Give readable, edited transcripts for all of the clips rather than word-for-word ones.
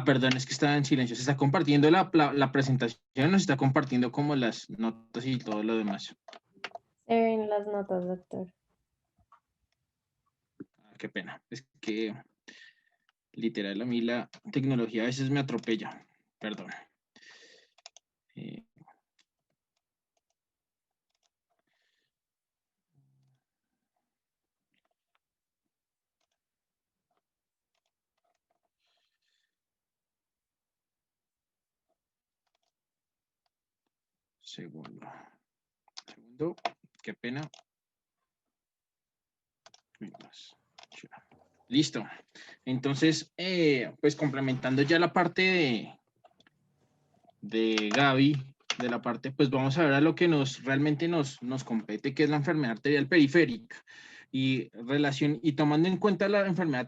Perdón, es que estaba en silencio. Se está compartiendo la presentación, nos está compartiendo como las notas y todo lo demás. Se ven las notas, doctor. Qué pena. Es que literal a mí la tecnología a veces me atropella. Perdón. Eh, segundo. Segundo. Qué pena. Listo. Entonces, pues complementando ya la parte de Gaby, de la parte, pues vamos a ver a lo que realmente nos compete, que es la enfermedad arterial periférica. Y tomando en cuenta la enfermedad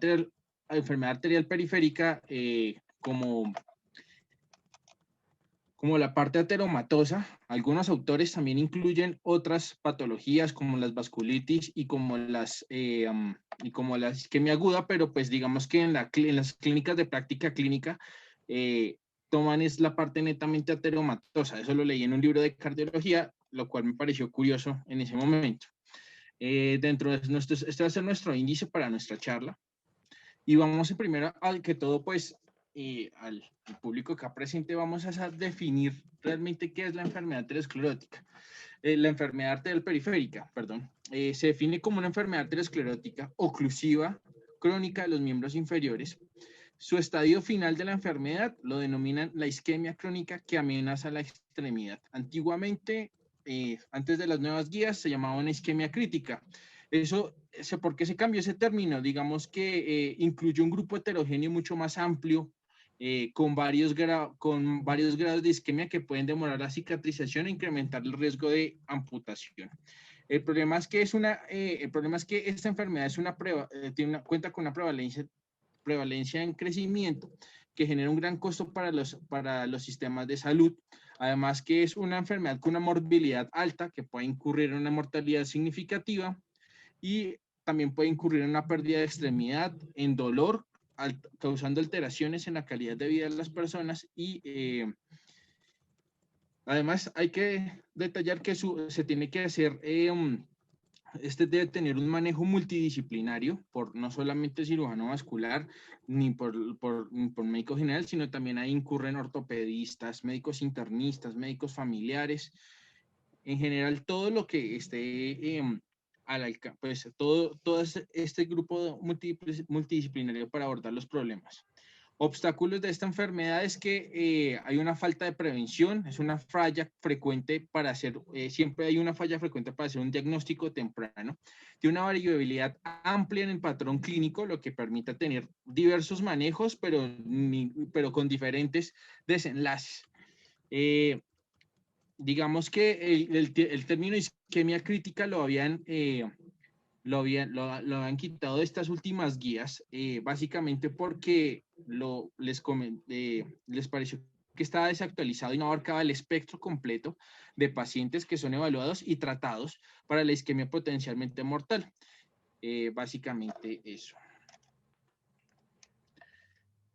arterial periférica como la parte ateromatosa, algunos autores también incluyen otras patologías como las vasculitis y como la isquemia aguda, pero pues digamos que en las clínicas de práctica clínica toman es la parte netamente ateromatosa. Eso lo leí en un libro de cardiología, lo cual me pareció curioso en ese momento. Dentro de este va a ser nuestro índice para nuestra charla. Y vamos en primero, al que todo, pues, al público acá presente, vamos a definir realmente qué es la enfermedad aterosclerótica. La enfermedad arterial periférica, perdón, se define como una enfermedad aterosclerótica oclusiva crónica de los miembros inferiores. Su estadio final de la enfermedad lo denominan la isquemia crónica que amenaza la extremidad. Antiguamente, antes de las nuevas guías, se llamaba una isquemia crítica. ¿Por qué se cambió ese término? Digamos que incluye un grupo heterogéneo mucho más amplio, con varios grados de isquemia que pueden demorar la cicatrización e incrementar el riesgo de amputación. El problema es que esta enfermedad cuenta con una prevalencia en crecimiento que genera un gran costo para los sistemas de salud. Además que es una enfermedad con una morbilidad alta que puede incurrir en una mortalidad significativa y también puede incurrir en una pérdida de extremidad, en dolor, causando alteraciones en la calidad de vida de las personas y además hay que detallar que se tiene que hacer debe tener un manejo multidisciplinario por no solamente cirujano vascular ni por médico general, sino también ahí incurren ortopedistas, médicos internistas, médicos familiares, en general todo lo que esté pues todo este grupo multidisciplinario para abordar los problemas. Obstáculos de esta enfermedad es que hay una falta de prevención, es una falla frecuente siempre hay una falla frecuente para hacer un diagnóstico temprano. Tiene una variabilidad amplia en el patrón clínico, lo que permite tener diversos manejos, pero con diferentes desenlaces. Digamos que el término isquemia crítica lo habían quitado de estas últimas guías, básicamente porque les pareció que estaba desactualizado y no abarcaba el espectro completo de pacientes que son evaluados y tratados para la isquemia potencialmente mortal. Básicamente eso.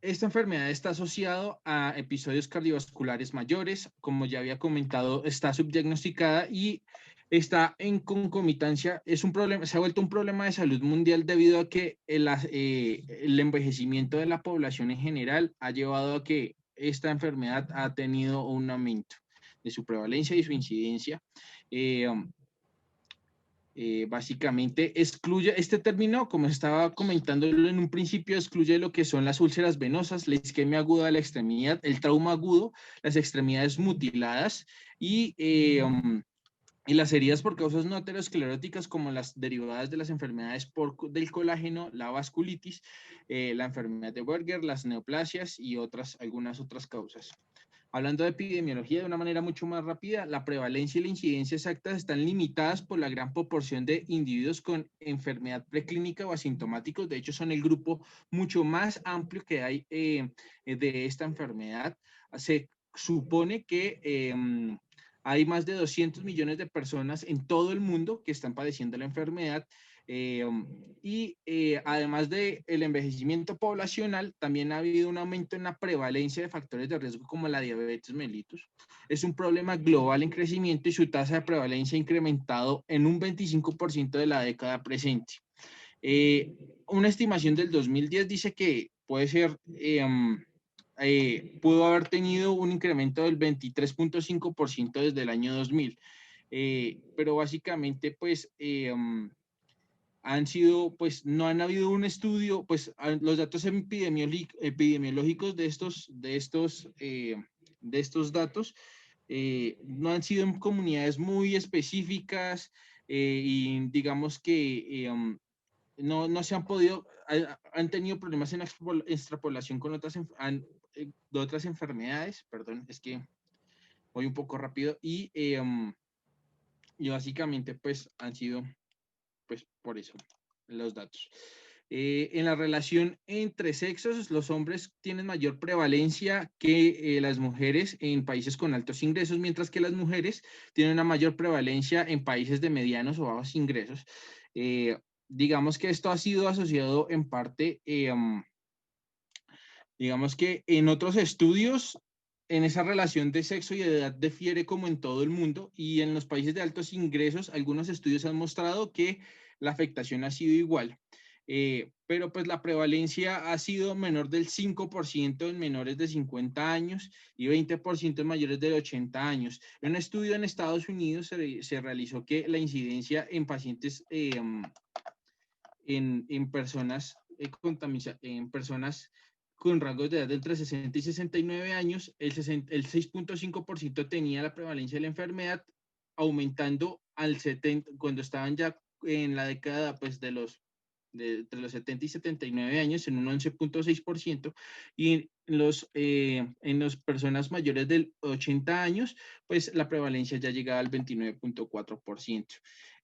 Esta enfermedad está asociada a episodios cardiovasculares mayores, como ya había comentado, está subdiagnosticada y está en concomitancia, se ha vuelto un problema de salud mundial debido a que el envejecimiento de la población en general ha llevado a que esta enfermedad ha tenido un aumento de su prevalencia y su incidencia. Eh, Básicamente excluye este término, como estaba comentando en un principio, excluye lo que son las úlceras venosas, la isquemia aguda de la extremidad, el trauma agudo, las extremidades mutiladas y las heridas por causas no ateroscleróticas como las derivadas de las enfermedades del colágeno, la vasculitis, la enfermedad de Berger, las neoplasias y algunas otras causas. Hablando de epidemiología de una manera mucho más rápida, la prevalencia y la incidencia exactas están limitadas por la gran proporción de individuos con enfermedad preclínica o asintomáticos. De hecho, son el grupo mucho más amplio que hay de esta enfermedad. Se supone que hay más de 200 millones de personas en todo el mundo que están padeciendo la enfermedad. Además del envejecimiento poblacional, también ha habido un aumento en la prevalencia de factores de riesgo como la diabetes mellitus. Es un problema global en crecimiento y su tasa de prevalencia ha incrementado en un 25% de la década presente. Una estimación del 2010 dice que puede ser, pudo haber tenido un incremento del 23.5% desde el año 2000. Pero básicamente, pues, han sido, pues, no han habido un estudio, pues, los datos epidemiológicos de estos datos no han sido en comunidades muy específicas y digamos que no se han podido, han tenido problemas en extrapolación con de otras enfermedades, perdón, es que voy un poco rápido, y básicamente pues han sido, pues por eso, los datos. En la relación entre sexos, los hombres tienen mayor prevalencia que las mujeres en países con altos ingresos, mientras que las mujeres tienen una mayor prevalencia en países de medianos o bajos ingresos. Digamos que esto ha sido asociado en parte, digamos que en otros estudios, en esa relación de sexo y de edad difiere como en todo el mundo, y en los países de altos ingresos, algunos estudios han mostrado que la afectación ha sido igual. Pero pues la prevalencia ha sido menor del 5% en menores de 50 años y 20% en mayores de 80 años. En un estudio en Estados Unidos se realizó que la incidencia en pacientes, en personas en personas con rangos de edad de entre 60 y 69 años, el 6.5% tenía la prevalencia de la enfermedad, aumentando al 70, cuando estaban ya en la década pues, entre los 70 y 79 años en un 11.6%, y en las personas mayores de 80 años, pues la prevalencia ya llegaba al 29.4%.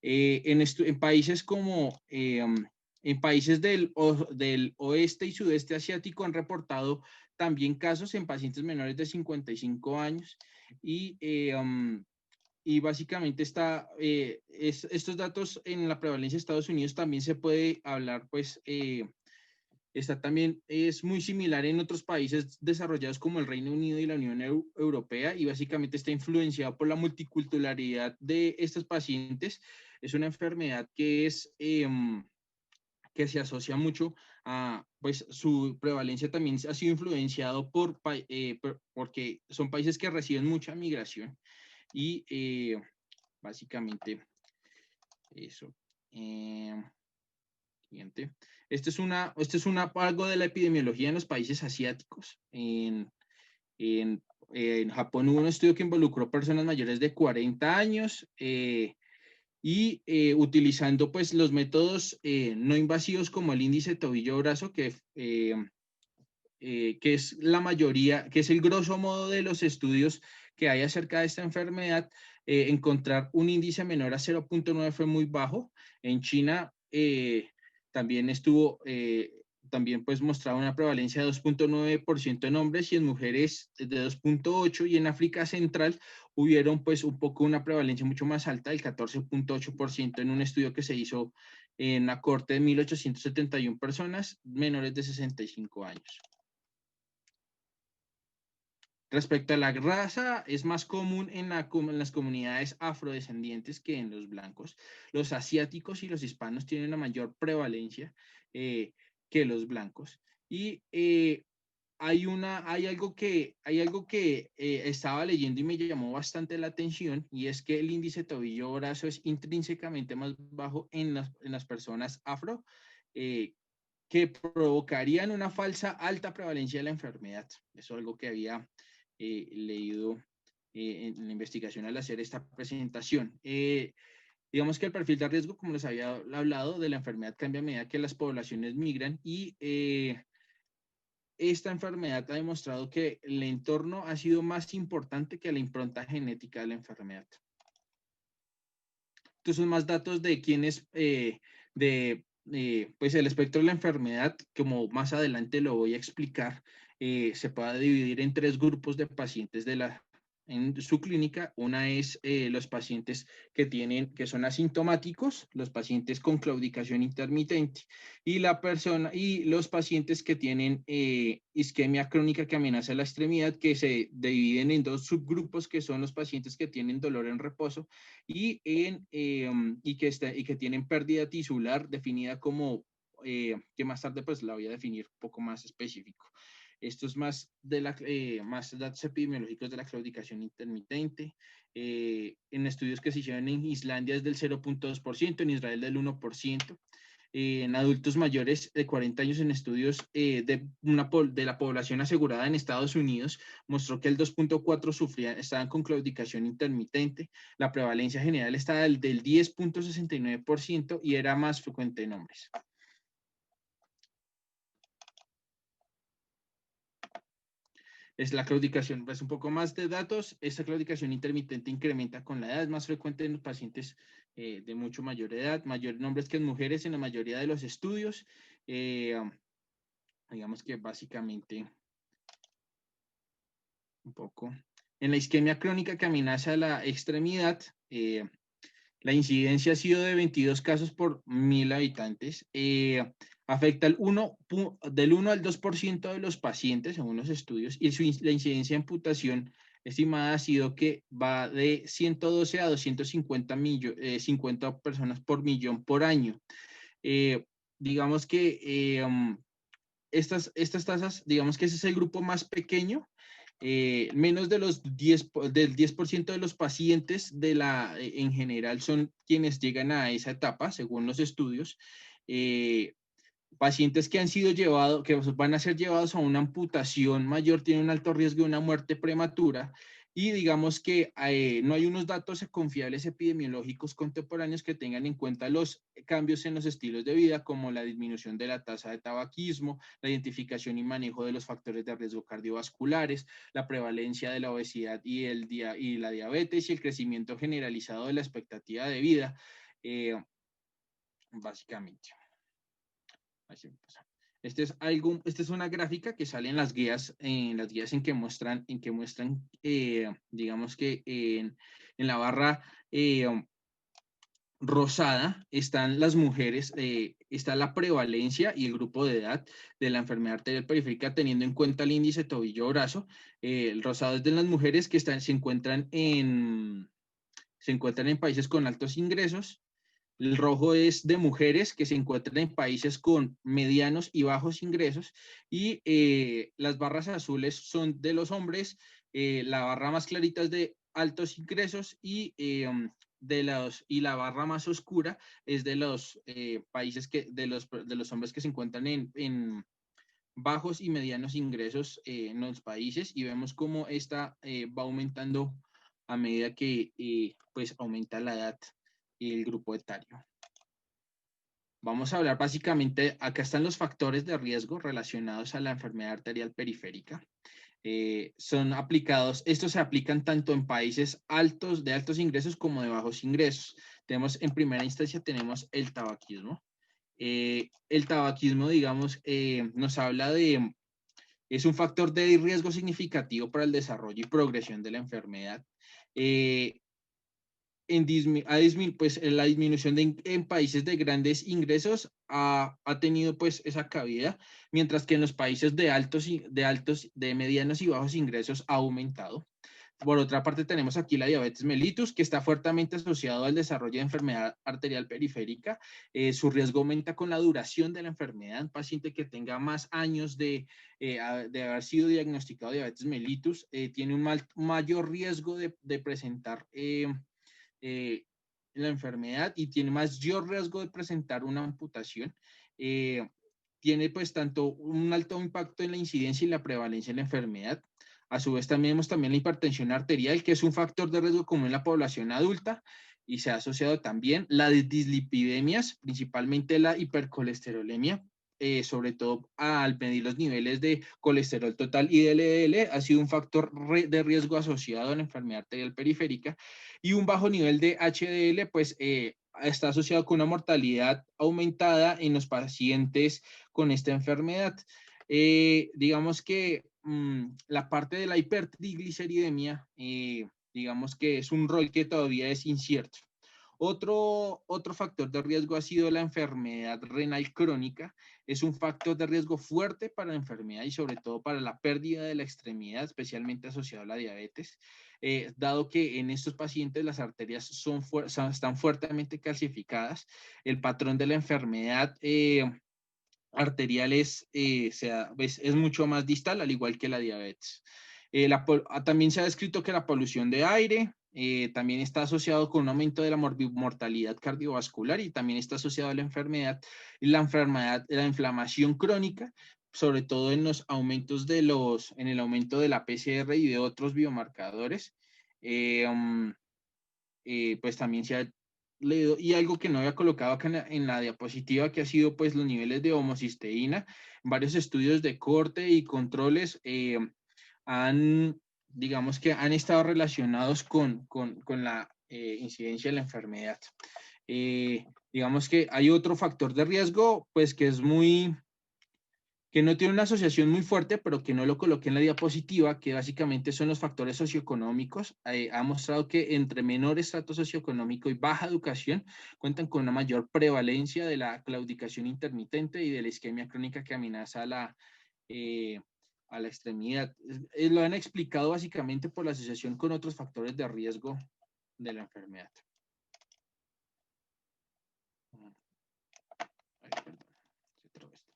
En países como en países del oeste y sudeste asiático han reportado también casos en pacientes menores de 55 años y básicamente estos datos en la prevalencia de Estados Unidos también se puede hablar, pues, está también, es muy similar en otros países desarrollados como el Reino Unido y la Unión Europea, y básicamente está influenciado por la multiculturalidad de estos pacientes. Es una enfermedad que se asocia mucho a, pues su prevalencia también ha sido influenciado porque son países que reciben mucha migración y básicamente eso. Siguiente. Este es algo de la epidemiología en los países asiáticos. En, en Japón hubo un estudio que involucró personas mayores de 40 años utilizando pues los métodos no invasivos como el índice tobillo-brazo, que es la mayoría, que es el grosso modo de los estudios que hay acerca de esta enfermedad. Encontrar un índice menor a 0.9 fue muy bajo. En China también también pues mostraba una prevalencia de 2.9% en hombres y en mujeres de 2.8%, y en África Central hubieron pues un poco una prevalencia mucho más alta, del 14.8%, en un estudio que se hizo en una corte de 1.871 personas menores de 65 años. Respecto a la raza, es más común en las comunidades afrodescendientes que en los blancos. Los asiáticos y los hispanos tienen una mayor prevalencia que los blancos. Y hay algo que estaba leyendo y me llamó bastante la atención, y es que el índice tobillo-brazo es intrínsecamente más bajo en las personas afro, que provocarían una falsa alta prevalencia de la enfermedad. Eso es algo que había leído en la investigación al hacer esta presentación. Digamos que el perfil de riesgo, como les había hablado, de la enfermedad cambia a medida que las poblaciones migran, y esta enfermedad ha demostrado que el entorno ha sido más importante que la impronta genética de la enfermedad. Estos son más datos de quiénes, pues el espectro de la enfermedad, como más adelante lo voy a explicar, se puede dividir en 3 grupos de pacientes en su clínica. Una es los pacientes que son asintomáticos, los pacientes con claudicación intermitente, y los pacientes que tienen isquemia crónica que amenaza la extremidad, que se dividen en dos subgrupos, que son los pacientes que tienen dolor en reposo y que tienen pérdida tisular definida como que más tarde pues la voy a definir un poco más específico. Esto es más datos epidemiológicos de la claudicación intermitente. En estudios que se hicieron en Islandia es del 0.2%, en Israel del 1%. En adultos mayores de 40 años, en estudios de la población asegurada en Estados Unidos, mostró que el 2.4% estaban con claudicación intermitente. La prevalencia general estaba del 10.69% y era más frecuente en hombres. Es la claudicación, pues un poco más de datos. Esta claudicación intermitente incrementa con la edad, es más frecuente en los pacientes de mucho mayor edad, mayor en hombres que en mujeres en la mayoría de los estudios. Digamos que básicamente un poco. En la isquemia crónica que amenaza la extremidad, la incidencia ha sido de 22 casos por 1.000 habitantes. Afecta del 1 al 2% de los pacientes, según los estudios, y la incidencia de amputación estimada ha sido que va de 112 a 250 50 personas por millón por año. Digamos que estas tasas, digamos que ese es el grupo más pequeño. Menos del 10% de los pacientes en general son quienes llegan a esa etapa, según los estudios. Pacientes que que van a ser llevados a una amputación mayor tienen un alto riesgo de una muerte prematura, y digamos que no hay unos datos confiables epidemiológicos contemporáneos que tengan en cuenta los cambios en los estilos de vida, como la disminución de la tasa de tabaquismo, la identificación y manejo de los factores de riesgo cardiovasculares, la prevalencia de la obesidad y la diabetes, y el crecimiento generalizado de la expectativa de vida, básicamente. Esta es una gráfica que sale en las guías en que muestran, digamos que en la barra rosada están las mujeres, está la prevalencia y el grupo de edad de la enfermedad arterial periférica, teniendo en cuenta el índice tobillo-brazo. El rosado es de las mujeres que se encuentran en países con altos ingresos. El rojo es de mujeres que se encuentran en países con medianos y bajos ingresos, y las barras azules son de los hombres. La barra más clarita es de altos ingresos, y la barra más oscura es de los países de los hombres que se encuentran en bajos y medianos ingresos en los países, y vemos cómo esta va aumentando a medida que pues aumenta la edad y el grupo etario. Vamos a hablar básicamente, acá están los factores de riesgo relacionados a la enfermedad arterial periférica. Estos se aplican tanto en países de altos ingresos como de bajos ingresos. En primera instancia tenemos el tabaquismo. El tabaquismo, digamos, nos habla es un factor de riesgo significativo para el desarrollo y progresión de la enfermedad. Pues la disminución en países de grandes ingresos ha tenido pues esa cabida, mientras que en los países de medianos y bajos ingresos ha aumentado. Por otra parte, tenemos aquí la diabetes mellitus, que está fuertemente asociado al desarrollo de enfermedad arterial periférica. Su riesgo aumenta con la duración de la enfermedad. Un paciente que tenga más años de haber sido diagnosticado de diabetes mellitus tiene un mayor riesgo de presentar la enfermedad, y tiene mayor riesgo de presentar una amputación. Tiene pues tanto un alto impacto en la incidencia y la prevalencia de la enfermedad. A su vez vemos también la hipertensión arterial, que es un factor de riesgo común en la población adulta, y se ha asociado también la dislipidemias, principalmente la hipercolesterolemia, sobre todo al medir los niveles de colesterol total y de LDL, ha sido un factor de riesgo asociado a la enfermedad arterial periférica. Y un bajo nivel de HDL, pues está asociado con una mortalidad aumentada en los pacientes con esta enfermedad. Digamos que la parte de la hipertrigliceridemia, digamos que es un rol que todavía es incierto. Otro factor de riesgo ha sido la enfermedad renal crónica. Es un factor de riesgo fuerte para la enfermedad y sobre todo para la pérdida de la extremidad, especialmente asociado a la diabetes, dado que en estos pacientes las arterias están fuertemente calcificadas. El patrón de la enfermedad arterial es mucho más distal, al igual que la diabetes. También se ha descrito que la polución de aire también está asociado con un aumento de la mortalidad cardiovascular y también está asociado a la inflamación crónica, sobre todo en los aumentos en el aumento de la PCR y de otros biomarcadores. Pues también se ha leído, y algo que no había colocado acá en la diapositiva, que ha sido pues los niveles de homocisteína. Varios estudios de corte y controles digamos que han estado relacionados con la incidencia de la enfermedad. Digamos que hay otro factor de riesgo, pues que no tiene una asociación muy fuerte, pero que no lo coloqué en la diapositiva, que básicamente son los factores socioeconómicos. Ha mostrado que entre menor estrato socioeconómico y baja educación cuentan con una mayor prevalencia de la claudicación intermitente y de la isquemia crónica que amenaza a la extremidad. Lo han explicado básicamente por la asociación con otros factores de riesgo de la enfermedad. Ay, perdón, se trabó esto.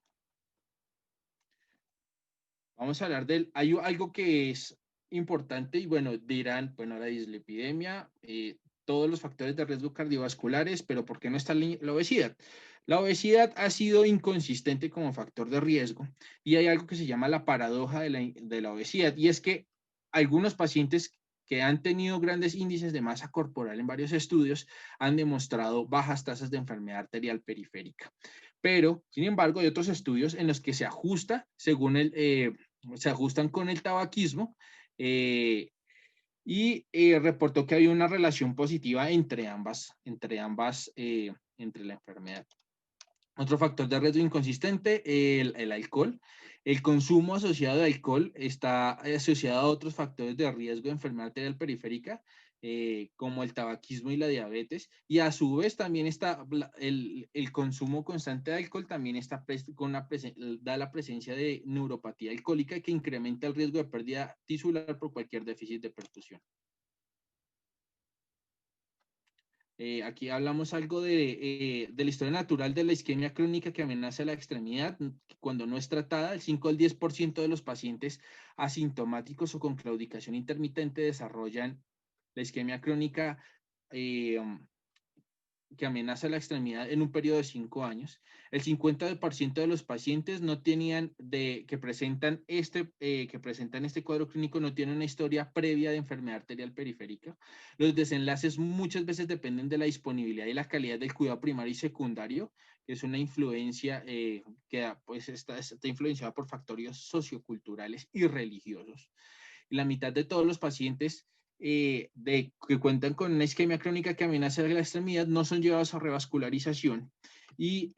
Vamos a hablar hay algo que es importante y bueno, dirán, bueno, la dislipidemia, todos los factores de riesgo cardiovasculares, pero ¿por qué no está la obesidad? La obesidad ha sido inconsistente como factor de riesgo y hay algo que se llama la paradoja de la obesidad, y es que algunos pacientes que han tenido grandes índices de masa corporal en varios estudios han demostrado bajas tasas de enfermedad arterial periférica. Pero, sin embargo, hay otros estudios en los que se ajusta según se ajustan con el tabaquismo, y reportó que había una relación positiva entre la enfermedad. Otro factor de riesgo inconsistente, el alcohol. El consumo asociado de alcohol está asociado a otros factores de riesgo de enfermedad arterial periférica, como el tabaquismo y la diabetes, y a su vez también está el consumo constante de alcohol, también está da la presencia de neuropatía alcohólica que incrementa el riesgo de pérdida tisular por cualquier déficit de perfusión. Aquí hablamos algo de la historia natural de la isquemia crónica que amenaza la extremidad. Cuando no es tratada, el 5 al 10% de los pacientes asintomáticos o con claudicación intermitente desarrollan la isquemia crónica eh, que amenaza la extremidad en un periodo de 5 años. El 50% de los pacientes que presentan este cuadro clínico no tienen una historia previa de enfermedad arterial periférica. Los desenlaces muchas veces dependen de la disponibilidad y la calidad del cuidado primario y secundario, que es una influencia que pues, está influenciada por factores socioculturales y religiosos. Y la mitad de todos los pacientes que cuentan con una isquemia crónica que amenaza la extremidad no son llevados a revascularización, y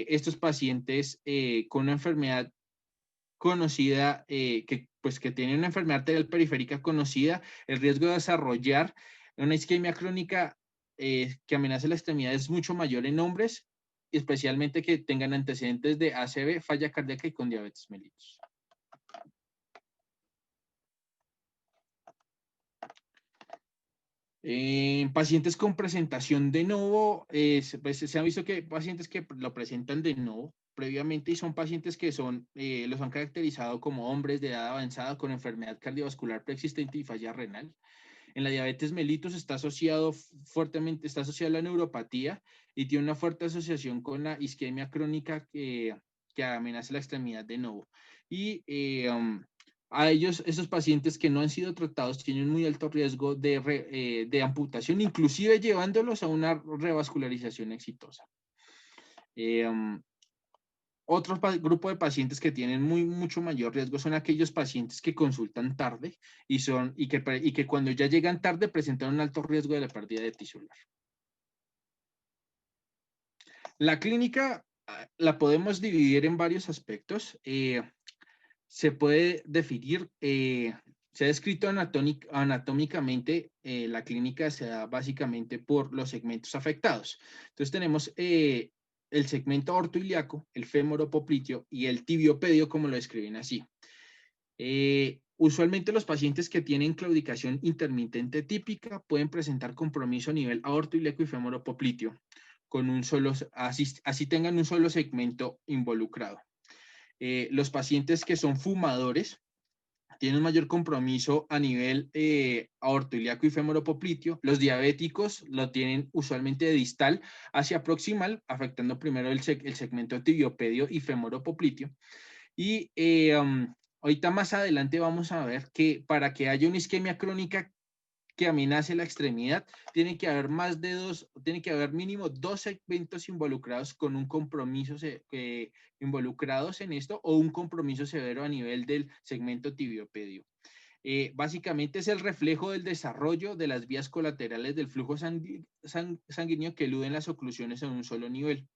estos pacientes con una enfermedad conocida, que tienen una enfermedad arterial periférica conocida, el riesgo de desarrollar una isquemia crónica que amenaza la extremidad es mucho mayor en hombres, especialmente que tengan antecedentes de ACV, falla cardíaca y con diabetes mellitus. En pacientes con presentación de novo, pues se ha visto que hay pacientes que lo presentan de novo previamente y son pacientes que los han caracterizado como hombres de edad avanzada con enfermedad cardiovascular preexistente y falla renal. En la diabetes mellitus está asociada a la neuropatía y tiene una fuerte asociación con la isquemia crónica que amenaza la extremidad de novo. Y a esos pacientes que no han sido tratados tienen muy alto riesgo de amputación, inclusive llevándolos a una revascularización exitosa. Otro grupo de pacientes que tienen mucho mayor riesgo son aquellos pacientes que consultan tarde y que cuando ya llegan tarde presentan un alto riesgo de la pérdida de tisular. La clínica la podemos dividir en varios aspectos. se puede definir, se ha descrito anatómicamente, la clínica se da básicamente por los segmentos afectados. Entonces tenemos el segmento aortoiliaco, el femoropopliteo y el tibiopedio, como lo describen así. Usualmente los pacientes que tienen claudicación intermitente típica pueden presentar compromiso a nivel aortoiliaco y femoropopliteo, con un solo, así tengan un solo segmento involucrado. Los pacientes que son fumadores tienen un mayor compromiso a nivel aortoiliaco y femoropopliteo. Los diabéticos lo tienen usualmente de distal hacia proximal, afectando primero el segmento tibiopedio y femoropopliteo. Y ahorita más adelante vamos a ver que para que haya una isquemia crónica que amenace la extremidad, tiene que haber tiene que haber mínimo 2 segmentos involucrados con un compromiso involucrados en esto o un compromiso severo a nivel del segmento tibiopedio. Básicamente es el reflejo del desarrollo de las vías colaterales del flujo sanguíneo que eluden las oclusiones en un solo nivel.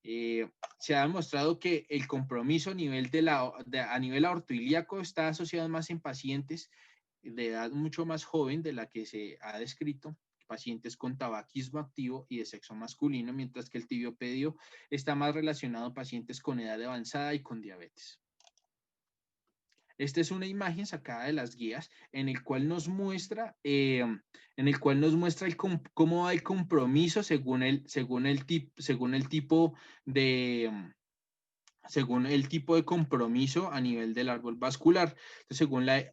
Se ha demostrado que el compromiso a nivel, a nivel aortoilíaco está asociado más en pacientes de edad mucho más joven de la que se ha descrito, pacientes con tabaquismo activo y de sexo masculino, mientras que el tibiopedio está más relacionado a pacientes con edad avanzada y con diabetes. Esta es una imagen sacada de las guías en el cual nos muestra, cómo va el compromiso según el tipo de compromiso a nivel del árbol vascular. Entonces,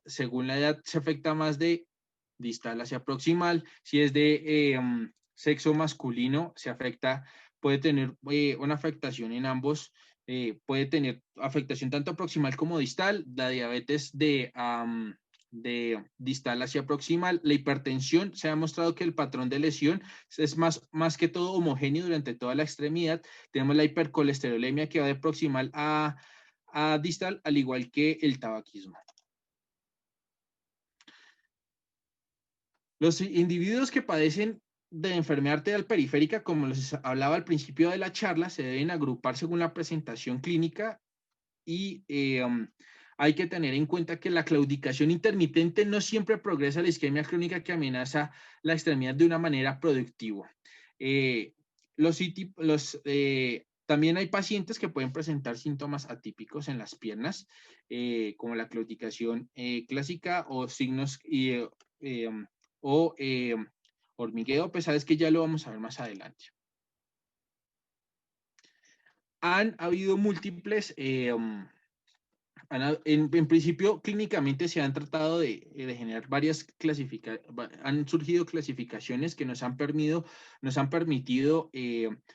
según la edad se afecta más de distal hacia proximal. Si es de sexo masculino, puede tener una afectación en ambos, puede tener afectación tanto proximal como distal. La diabetes de distal hacia proximal. La hipertensión, se ha mostrado que el patrón de lesión es más que todo homogéneo durante toda la extremidad. Tenemos la hipercolesterolemia que va de proximal a distal, al igual que el tabaquismo. Los individuos que padecen de enfermedad arterial periférica, como les hablaba al principio de la charla, se deben agrupar según la presentación clínica y hay que tener en cuenta que la claudicación intermitente no siempre progresa a la isquemia crónica que amenaza la extremidad de una manera productiva. También hay pacientes que pueden presentar síntomas atípicos en las piernas, como la claudicación clásica o signos hormigueo, pues sabes que ya lo vamos a ver más adelante. Han habido múltiples, en principio clínicamente se han tratado de generar varias han surgido clasificaciones que nos han permitido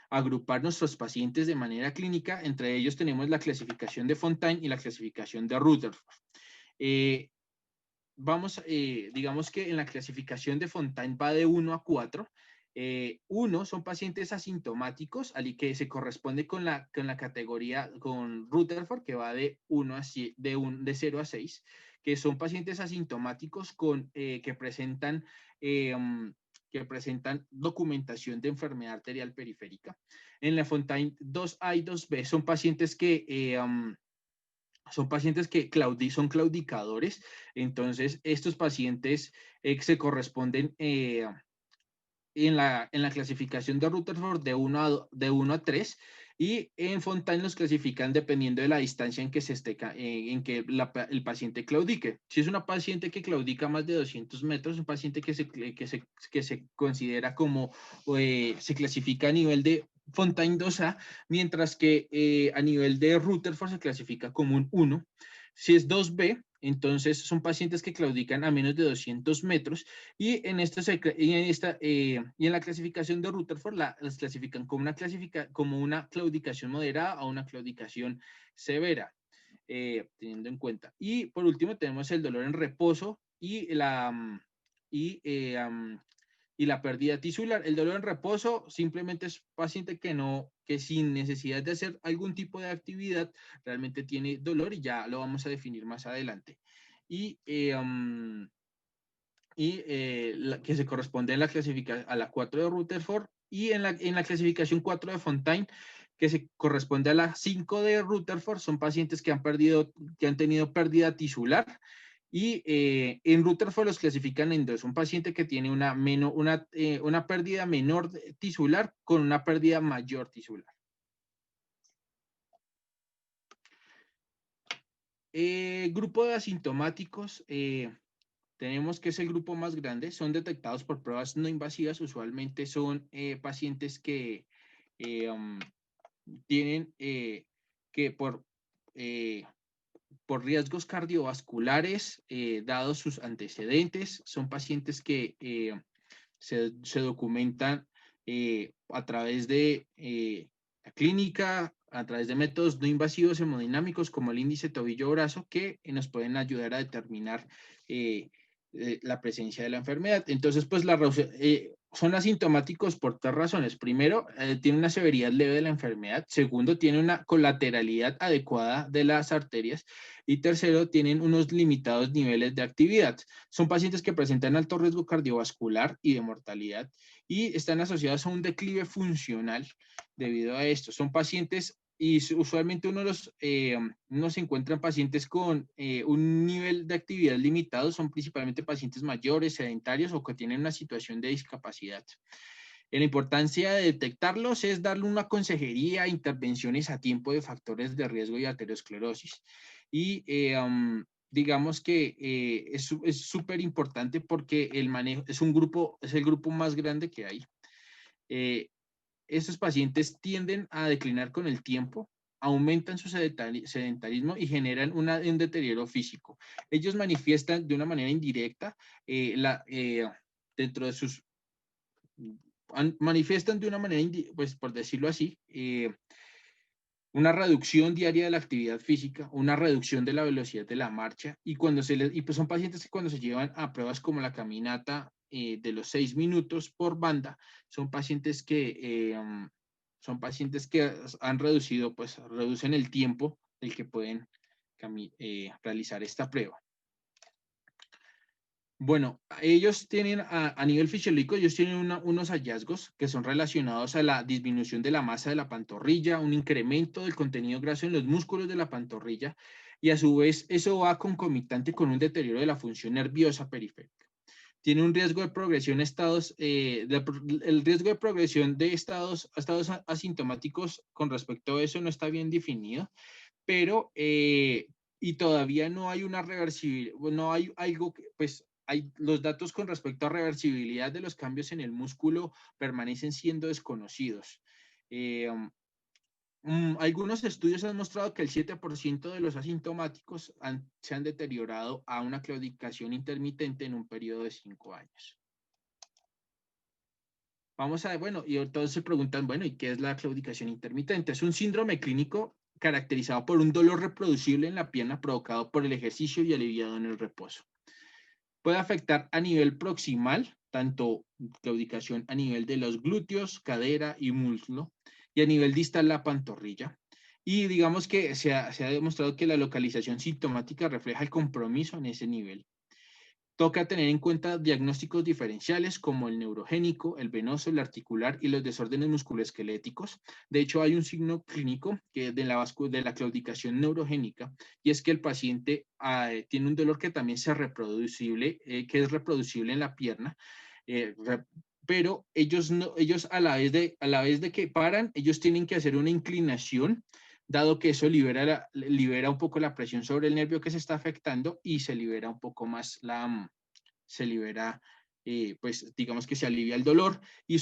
agrupar nuestros pacientes de manera clínica. Entre ellos tenemos la clasificación de Fontaine y la clasificación de Rutherford. Digamos que en la clasificación de Fontaine va de 1 a 4. 1 son pacientes asintomáticos, al que se corresponde con la categoría, con Rutherford, que va de 0 a 6, que son pacientes asintomáticos que presentan documentación de enfermedad arterial periférica. En la Fontaine 2A y 2B son pacientes que son claudicadores. Entonces estos pacientes se corresponden en la clasificación de Rutherford de 1 a 3, y en Fontaine los clasifican dependiendo de la distancia en que el paciente claudique. Si es una paciente que claudica más de 200 metros, un paciente que se considera como, se clasifica a nivel de Fontaine 2A, mientras que a nivel de Rutherford se clasifica como un 1. Si es 2B, entonces son pacientes que claudican a menos de 200 metros, y en la clasificación de Rutherford las clasifican como una claudicación moderada o una claudicación severa, teniendo en cuenta. Y por último tenemos el dolor en reposo y la pérdida tisular. El dolor en reposo simplemente es paciente que sin necesidad de hacer algún tipo de actividad realmente tiene dolor, y ya lo vamos a definir más adelante. Que se corresponde en la clasificación a la 4 de Rutherford, y en la clasificación 4 de Fontaine, que se corresponde a la 5 de Rutherford, son pacientes que han tenido pérdida tisular. Y en Rutherford los clasifican en dos: un paciente que tiene una pérdida menor tisular con una pérdida mayor tisular. Grupo de asintomáticos, tenemos que es el grupo más grande, son detectados por pruebas no invasivas, usualmente son pacientes que tienen que por riesgos cardiovasculares, dados sus antecedentes, son pacientes que se documentan a través de la clínica, a través de métodos no invasivos hemodinámicos como el índice tobillo-brazo, que nos pueden ayudar a determinar la presencia de la enfermedad. Entonces, pues son asintomáticos por tres razones. Primero, tiene una severidad leve de la enfermedad. Segundo, tiene una colateralidad adecuada de las arterias. Y tercero, tienen unos limitados niveles de actividad. Son pacientes que presentan alto riesgo cardiovascular y de mortalidad y están asociados a un declive funcional debido a esto. Son pacientes y usualmente uno se encuentra en pacientes con un nivel de actividad limitado, son principalmente pacientes mayores, sedentarios o que tienen una situación de discapacidad. La importancia de detectarlos es darle una consejería, intervenciones a tiempo de factores de riesgo y aterosclerosis. Y digamos que es súper importante porque el manejo es el grupo más grande que hay. Estos pacientes tienden a declinar con el tiempo, aumentan su sedentarismo y generan un deterioro físico. Ellos manifiestan de una manera indirecta dentro de sus manifiestan de una manera, pues por decirlo así, una reducción diaria de la actividad física, una reducción de la velocidad de la marcha, y pues son pacientes que cuando se llevan a pruebas como la caminata de los 6 minutos por banda, son pacientes que han reducido, pues reducen el tiempo del que pueden realizar esta prueba. Bueno, ellos tienen a nivel fisiológico, ellos tienen unos hallazgos que son relacionados a la disminución de la masa de la pantorrilla, un incremento del contenido graso en los músculos de la pantorrilla, y a su vez eso va concomitante con un deterioro de la función nerviosa periférica. Tiene un riesgo de progresión el riesgo de progresión de estados asintomáticos con respecto a eso no está bien definido, pero y todavía no hay una reversibilidad, no hay algo que, pues, los datos con respecto a reversibilidad de los cambios en el músculo permanecen siendo desconocidos. Algunos estudios han mostrado que el 7% de los asintomáticos se han deteriorado a una claudicación intermitente en un periodo de 5 años. Vamos a ver, bueno, y todos se preguntan, bueno, ¿y qué es la claudicación intermitente? Es un síndrome clínico caracterizado por un dolor reproducible en la pierna provocado por el ejercicio y aliviado en el reposo. Puede afectar a nivel proximal, tanto claudicación a nivel de los glúteos, cadera y muslo, y a nivel distal la pantorrilla. Y digamos que se ha demostrado que la localización sintomática refleja el compromiso en ese nivel. Toca tener en cuenta diagnósticos diferenciales como el neurogénico, el venoso, el articular y los desórdenes musculoesqueléticos. De hecho, hay un signo clínico que de la claudicación neurogénica, y es que el paciente tiene un dolor que también es reproducible, en la pierna, pero ellos a la vez de que paran, ellos tienen que hacer una inclinación, dado que eso libera un poco la presión sobre el nervio que se está afectando y se libera un poco más pues digamos que se alivia el dolor, y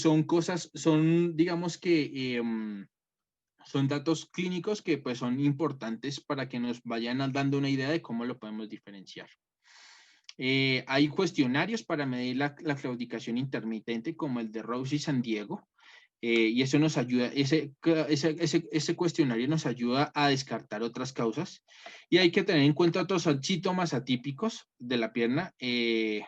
digamos que son datos clínicos que pues son importantes para que nos vayan dando una idea de cómo lo podemos diferenciar. Hay cuestionarios para medir la claudicación intermitente como el de Rose y San Diego, y eso nos ayuda, ese cuestionario nos ayuda a descartar otras causas, y hay que tener en cuenta otros síntomas atípicos de la pierna que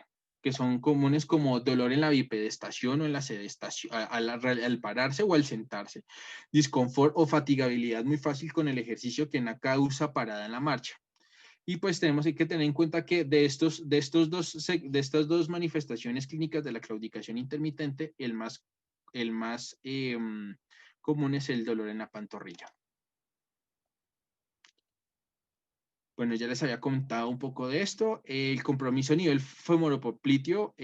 son comunes, como dolor en la bipedestación o en la sedestación, al pararse o al sentarse, disconfort o fatigabilidad muy fácil con el ejercicio que no causa parada en la marcha. Y pues tenemos que tener en cuenta que de estas dos manifestaciones clínicas de la claudicación intermitente, el más común es el dolor en la pantorrilla. Bueno, ya les había comentado un poco de esto. El compromiso a nivel femoropopliteo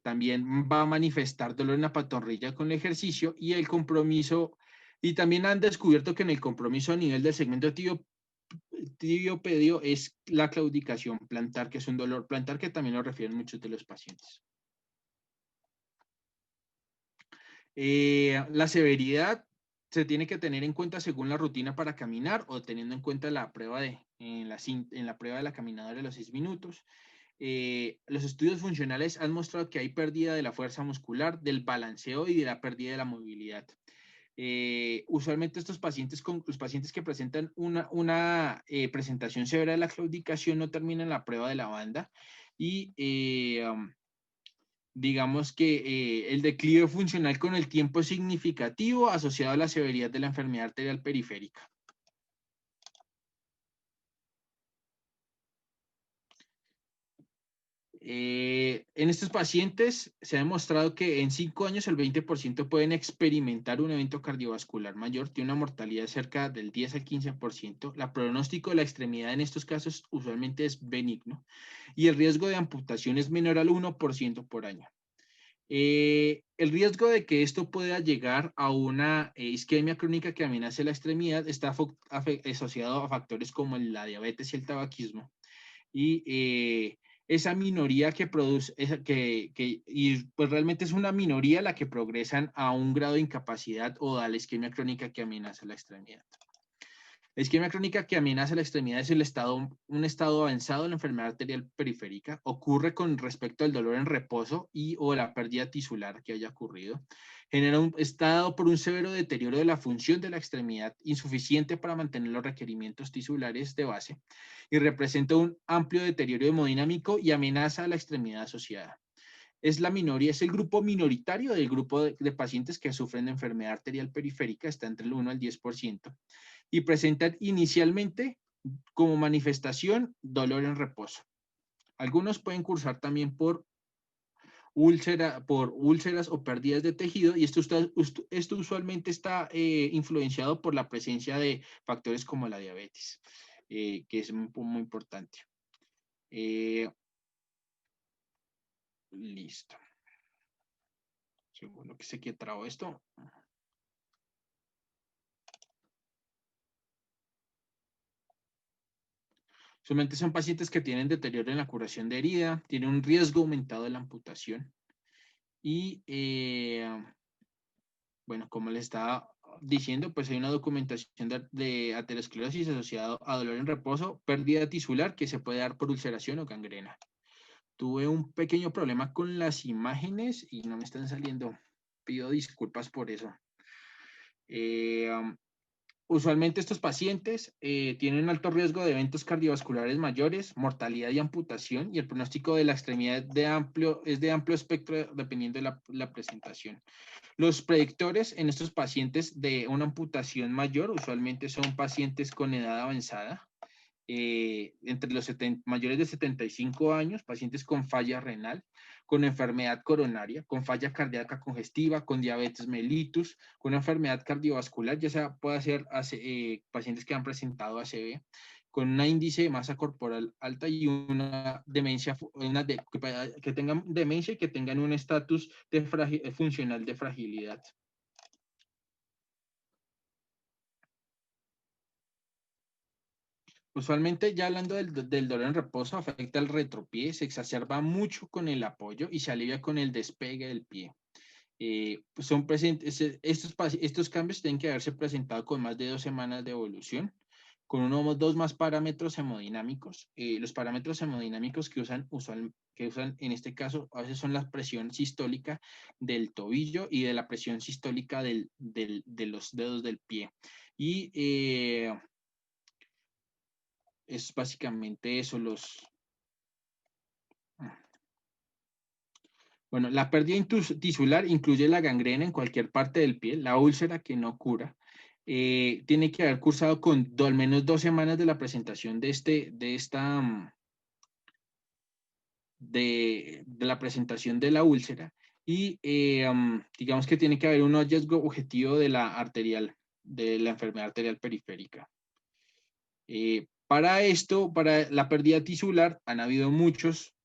también va a manifestar dolor en la pantorrilla con el ejercicio y el compromiso, y también han descubierto que en el compromiso a nivel del segmento tibio-pedio es la claudicación plantar, que es un dolor plantar que también lo refieren muchos de los pacientes. La severidad se tiene que tener en cuenta según la rutina para caminar o teniendo en cuenta la prueba en la prueba de la caminadora de los 6 minutos. Los estudios funcionales han mostrado que hay pérdida de la fuerza muscular, del balanceo y de la pérdida de la movilidad. Usualmente los pacientes que presentan una presentación severa de la claudicación no terminan la prueba de la banda y digamos que el declive funcional con el tiempo es significativo asociado a la severidad de la enfermedad arterial periférica. En estos pacientes se ha demostrado que en 5 años el 20% pueden experimentar un evento cardiovascular mayor, tiene una mortalidad cerca del 10 al 15%. El pronóstico de la extremidad en estos casos usualmente es benigno y el riesgo de amputación es menor al 1% por año. El riesgo de que esto pueda llegar a una isquemia crónica que amenace la extremidad está asociado a factores como la diabetes y el tabaquismo. Y esa minoría que produce, y pues realmente es una minoría la que progresan a un grado de incapacidad o a la isquemia crónica que amenaza la extremidad. La isquemia crónica que amenaza la extremidad es un estado avanzado de la enfermedad arterial periférica. Ocurre con respecto al dolor en reposo y o la pérdida tisular que haya ocurrido. Está dado por un severo deterioro de la función de la extremidad, insuficiente para mantener los requerimientos tisulares de base, y representa un amplio deterioro hemodinámico y amenaza a la extremidad asociada. Es el grupo minoritario del grupo de pacientes que sufren de enfermedad arterial periférica, está entre el 1 al 10%, y presentan inicialmente como manifestación dolor en reposo. Algunos pueden cursar también por úlceras o pérdidas de tejido, y esto usualmente está influenciado por la presencia de factores como la diabetes, que es muy importante. Listo. Según lo que sé que trajo esto. Usualmente son pacientes que tienen deterioro en la curación de herida, tienen un riesgo aumentado de la amputación. Y bueno, como les estaba diciendo, pues hay una documentación de aterosclerosis asociado a dolor en reposo, pérdida tisular que se puede dar por ulceración o gangrena. Tuve un pequeño problema con las imágenes y no me están saliendo. Pido disculpas por eso. Usualmente estos pacientes tienen alto riesgo de eventos cardiovasculares mayores, mortalidad y amputación, y el pronóstico de la extremidad es de amplio espectro dependiendo de la presentación. Los predictores en estos pacientes de una amputación mayor usualmente son pacientes con edad avanzada, entre los mayores de 75 años, pacientes con falla renal, con enfermedad coronaria, con falla cardíaca congestiva, con diabetes mellitus, con enfermedad cardiovascular, ya sea puede ser pacientes que han presentado ACV, con un índice de masa corporal alta y una demencia, que tengan demencia y que tengan un estatus funcional de fragilidad. Usualmente, ya hablando del dolor en reposo, afecta el retropié, se exacerba mucho con el apoyo y se alivia con el despegue del pie. Pues son presentes, estos cambios tienen que haberse presentado con más de 2 semanas de evolución, con uno o dos más parámetros hemodinámicos. Los parámetros hemodinámicos que usan en este caso a veces son la presión sistólica del tobillo y de la presión sistólica de los dedos del pie. Y es básicamente eso. Bueno, la pérdida tisular incluye la gangrena en cualquier parte del pie, la úlcera que no cura. Tiene que haber cursado con al menos 2 semanas de la presentación de la presentación de la úlcera, y digamos que tiene que haber un hallazgo objetivo de la arterial, de la enfermedad arterial periférica. Para esto, para la pérdida tisular, han habido muchas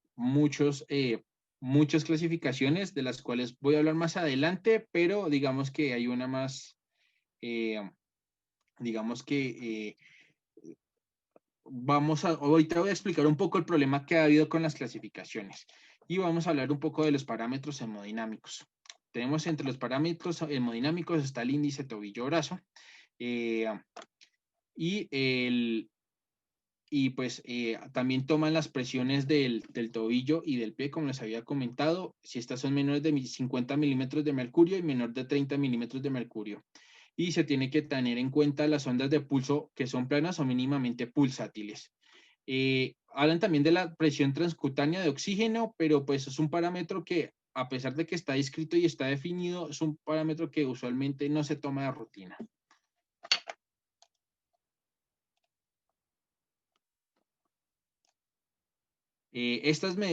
clasificaciones de las cuales voy a hablar más adelante, pero digamos que hay una más, digamos que ahorita voy a explicar un poco el problema que ha habido con las clasificaciones y vamos a hablar un poco de los parámetros hemodinámicos. Tenemos entre los parámetros hemodinámicos está el índice tobillo-brazo y pues también toman las presiones del tobillo y del pie, como les había comentado, si estas son menores de 50 milímetros de mercurio y menor de 30 milímetros de mercurio. Y se tiene que tener en cuenta las ondas de pulso que son planas o mínimamente pulsátiles. Hablan también de la presión transcutánea de oxígeno, pero pues es un parámetro que, a pesar de que está descrito y está definido, es un parámetro que usualmente no se toma de rutina.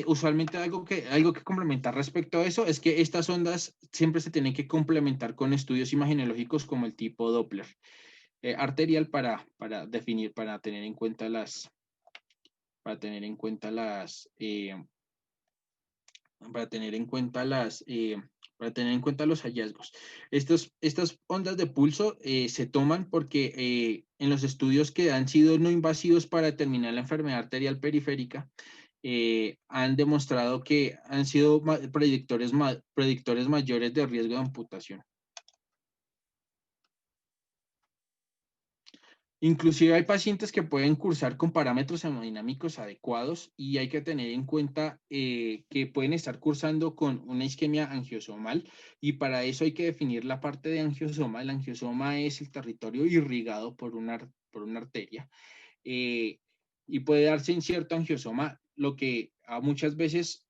Usualmente algo que complementar respecto a eso es que estas ondas siempre se tienen que complementar con estudios imagenológicos como el tipo Doppler arterial para definir, para tener en cuenta para tener en cuenta los hallazgos. Estas ondas de pulso se toman porque en los estudios que han sido no invasivos para determinar la enfermedad arterial periférica, han demostrado que han sido predictores mayores de riesgo de amputación. Inclusive hay pacientes que pueden cursar con parámetros hemodinámicos adecuados y hay que tener en cuenta que pueden estar cursando con una isquemia angiosomal y para eso hay que definir la parte de angiosoma. El angiosoma es el territorio irrigado por una arteria y puede darse incierto angiosoma, lo que muchas veces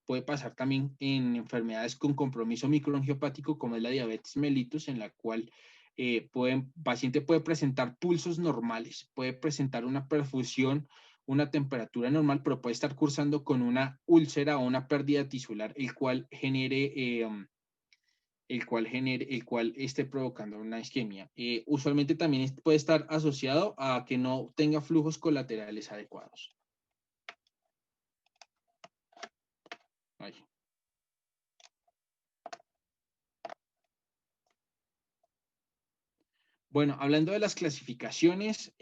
puede pasar también en enfermedades con compromiso microangiopático como es la diabetes mellitus, en la cual paciente puede presentar pulsos normales, puede presentar una perfusión, una temperatura normal, pero puede estar cursando con una úlcera o una pérdida tisular, el cual esté provocando una isquemia. Usualmente también puede estar asociado a que no tenga flujos colaterales adecuados. Ay. Bueno, hablando de las clasificaciones,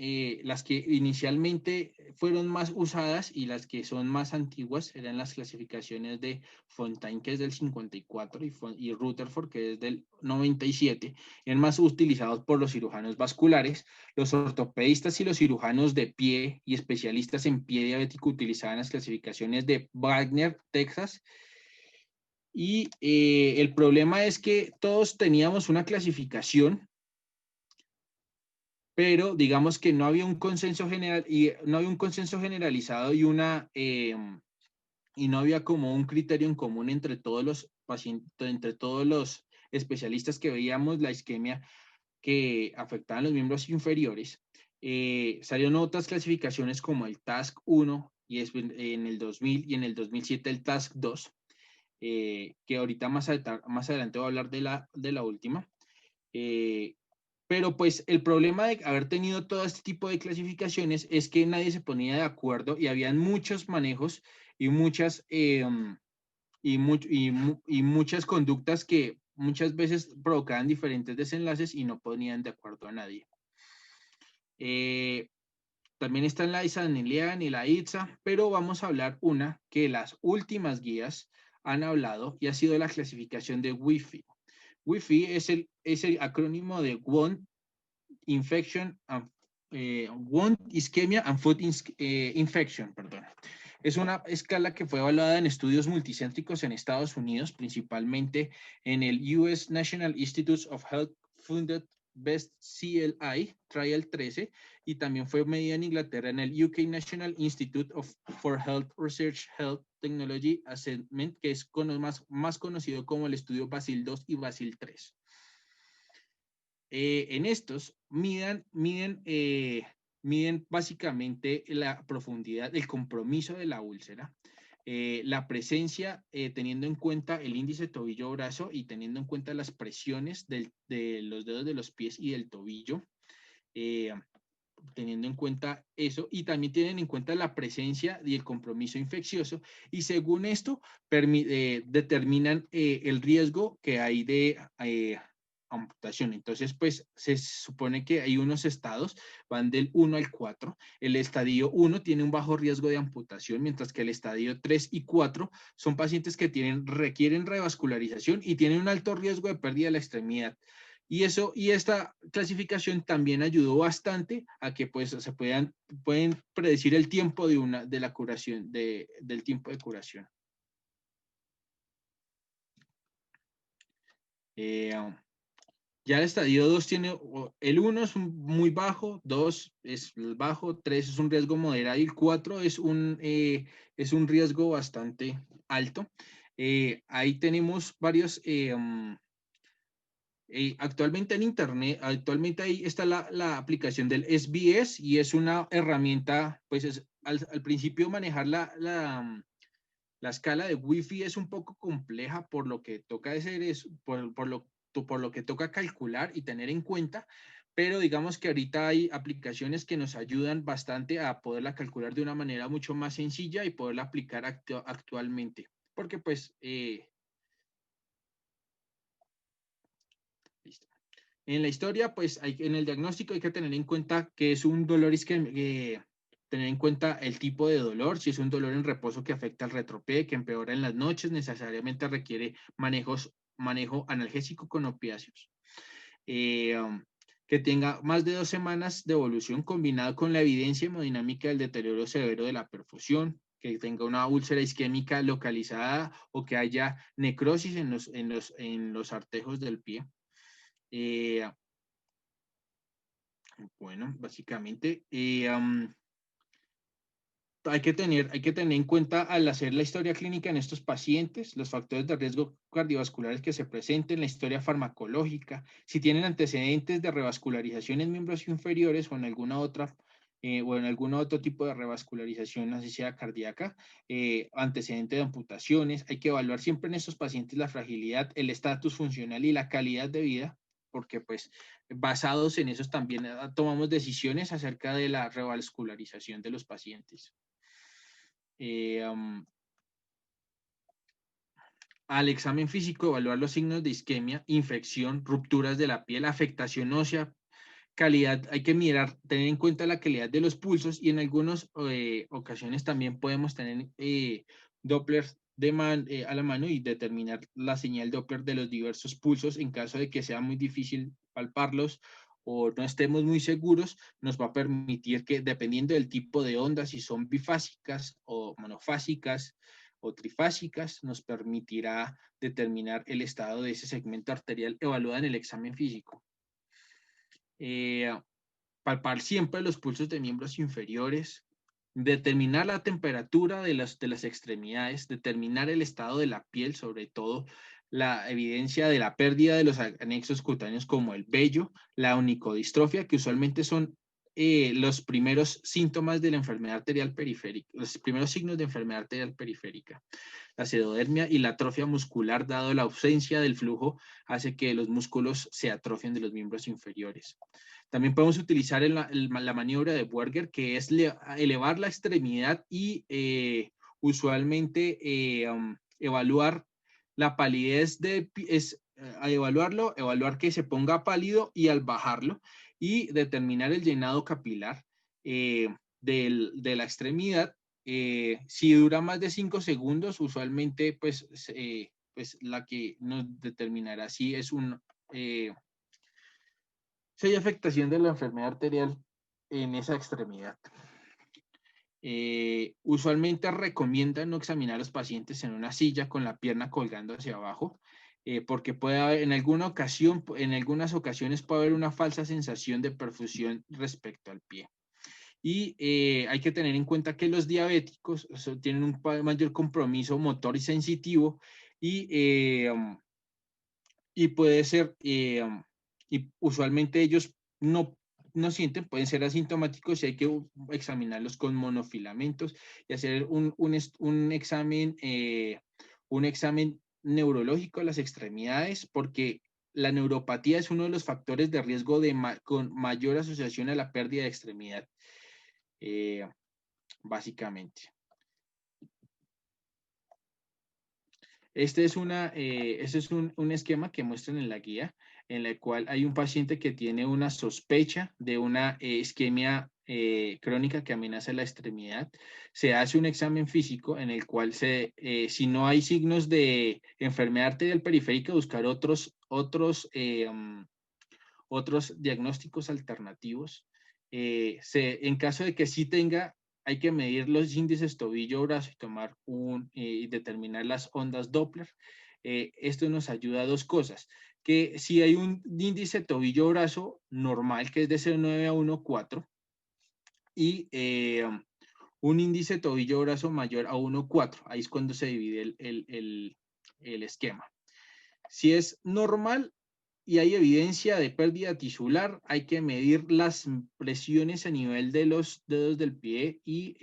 las que inicialmente fueron más usadas y las que son más antiguas eran las clasificaciones de Fontaine, que es del 54, y Rutherford, que es del 97. Eran más utilizados por los cirujanos vasculares. Los ortopedistas y los cirujanos de pie y especialistas en pie diabético utilizaban las clasificaciones de Wagner, Texas. Y el problema es que todos teníamos una clasificación, pero digamos que no había un consenso general y no había un consenso generalizado y no había como un criterio en común entre todos los pacientes, entre todos los especialistas que veíamos la isquemia que afectaban los miembros inferiores. Salieron otras clasificaciones como el TASC-1 y en el 2000 y en el 2007 el TASC-2, que ahorita más adelante voy a hablar de la última. Pero pues el problema de haber tenido todo este tipo de clasificaciones es que nadie se ponía de acuerdo y habían muchos manejos y muchas conductas que muchas veces provocaban diferentes desenlaces y no ponían de acuerdo a nadie. También está en la ISANELEAN y la ITSA, pero vamos a hablar una que las últimas guías han hablado y ha sido la clasificación de Wi-Fi. Wi-Fi es el acrónimo de Wound, Infection, Wound, Ischemia and Foot Infection, perdón. Es una escala que fue evaluada en estudios multicéntricos en Estados Unidos, principalmente en el US National Institutes of Health Funded Best CLI, Trial 13, y también fue medida en Inglaterra en el UK National Institute for Health Research Health Technology Assessment, que es más conocido como el estudio Basil 2 y Basil 3. En estos miden básicamente la profundidad, el compromiso de la úlcera, la presencia, teniendo en cuenta el índice tobillo-brazo y teniendo en cuenta las presiones de los dedos de los pies y del tobillo, teniendo en cuenta eso, y también tienen en cuenta la presencia y el compromiso infeccioso, y según esto determinan el riesgo que hay de amputación. Entonces, pues se supone que hay unos estados, van del 1 al 4. El estadio 1 tiene un bajo riesgo de amputación, mientras que el estadio 3 y 4 son pacientes que requieren revascularización y tienen un alto riesgo de pérdida de la extremidad. Y esta clasificación también ayudó bastante a que pues pueden predecir el tiempo de la curación, del tiempo de curación. Ya el estadio 2 tiene, el 1 es muy bajo, 2 es bajo, 3 es un riesgo moderado y el 4 es un riesgo bastante alto. Ahí tenemos varios... actualmente en internet, actualmente ahí está la aplicación del SBS y es una herramienta, pues al principio manejar la escala de Wi-Fi es un poco compleja por lo que toca hacer por lo que toca calcular y tener en cuenta, pero digamos que ahorita hay aplicaciones que nos ayudan bastante a poderla calcular de una manera mucho más sencilla y poderla aplicar actualmente, porque pues listo. En la historia, pues en el diagnóstico hay que tener en cuenta que es un dolor tener en cuenta el tipo de dolor, si es un dolor en reposo que afecta al retropé, que empeora en las noches, necesariamente requiere manejo analgésico con opiáceos. Que tenga más de 2 semanas de evolución combinado con la evidencia hemodinámica del deterioro severo de la perfusión, que tenga una úlcera isquémica localizada o que haya necrosis en los artejos del pie. Bueno, básicamente hay que tener en cuenta al hacer la historia clínica en estos pacientes, los factores de riesgo cardiovasculares que se presenten, la historia farmacológica, si tienen antecedentes de revascularización en miembros inferiores o en alguna otra o en algún otro tipo de revascularización, así sea cardíaca, antecedente de amputaciones. Hay que evaluar siempre en estos pacientes la fragilidad, el estatus funcional y la calidad de vida, porque pues basados en esos también tomamos decisiones acerca de la revascularización de los pacientes. Al examen físico, evaluar los signos de isquemia, infección, rupturas de la piel, afectación ósea, calidad, hay que mirar, tener en cuenta la calidad de los pulsos y en algunas ocasiones también podemos tener Doppler a la mano y determinar la señal Doppler de los diversos pulsos en caso de que sea muy difícil palparlos o no estemos muy seguros, nos va a permitir que dependiendo del tipo de ondas, si son bifásicas o monofásicas o trifásicas, nos permitirá determinar el estado de ese segmento arterial evaluado en el examen físico. Palpar siempre los pulsos de miembros inferiores, determinar la temperatura de las extremidades, determinar el estado de la piel, sobre todo la evidencia de la pérdida de los anexos cutáneos como el vello, la onicodistrofia, que usualmente son los primeros síntomas de la enfermedad arterial periférica, los primeros signos de enfermedad arterial periférica. La pseudodermia y la atrofia muscular, dado la ausencia del flujo, hace que los músculos se atrofien de los miembros inferiores. También podemos utilizar la maniobra de Buerger, que es elevar la extremidad y usualmente evaluar la palidez evaluar que se ponga pálido y al bajarlo y determinar el llenado capilar de la extremidad. Si dura más de 5 segundos, usualmente pues la que nos determinará si es si hay afectación de la enfermedad arterial en esa extremidad. Usualmente recomiendan no examinar a los pacientes en una silla con la pierna colgando hacia abajo, porque puede haber, en algunas ocasiones puede haber una falsa sensación de perfusión respecto al pie. Y hay que tener en cuenta que los diabéticos tienen un mayor compromiso motor y sensitivo y puede ser, y usualmente ellos no no sienten, pueden ser asintomáticos y hay que examinarlos con monofilamentos y hacer un examen neurológico a las extremidades, porque la neuropatía es uno de los factores de riesgo con mayor asociación a la pérdida de extremidad, básicamente. Este es un esquema que muestran en la guía, en el cual hay un paciente que tiene una sospecha de una isquemia crónica que amenaza la extremidad. Se hace un examen físico en el cual si no hay signos de enfermedad arterial periférica, buscar otros diagnósticos alternativos. En caso de que sí tenga, hay que medir los índices tobillo-brazo y tomar y determinar las ondas Doppler. Esto nos ayuda a dos cosas, que si hay un índice tobillo-brazo normal, que es de 0,9 a 1,4, y un índice tobillo-brazo mayor a 1,4, ahí es cuando se divide el esquema. Si es normal y hay evidencia de pérdida tisular, hay que medir las presiones a nivel de los dedos del pie y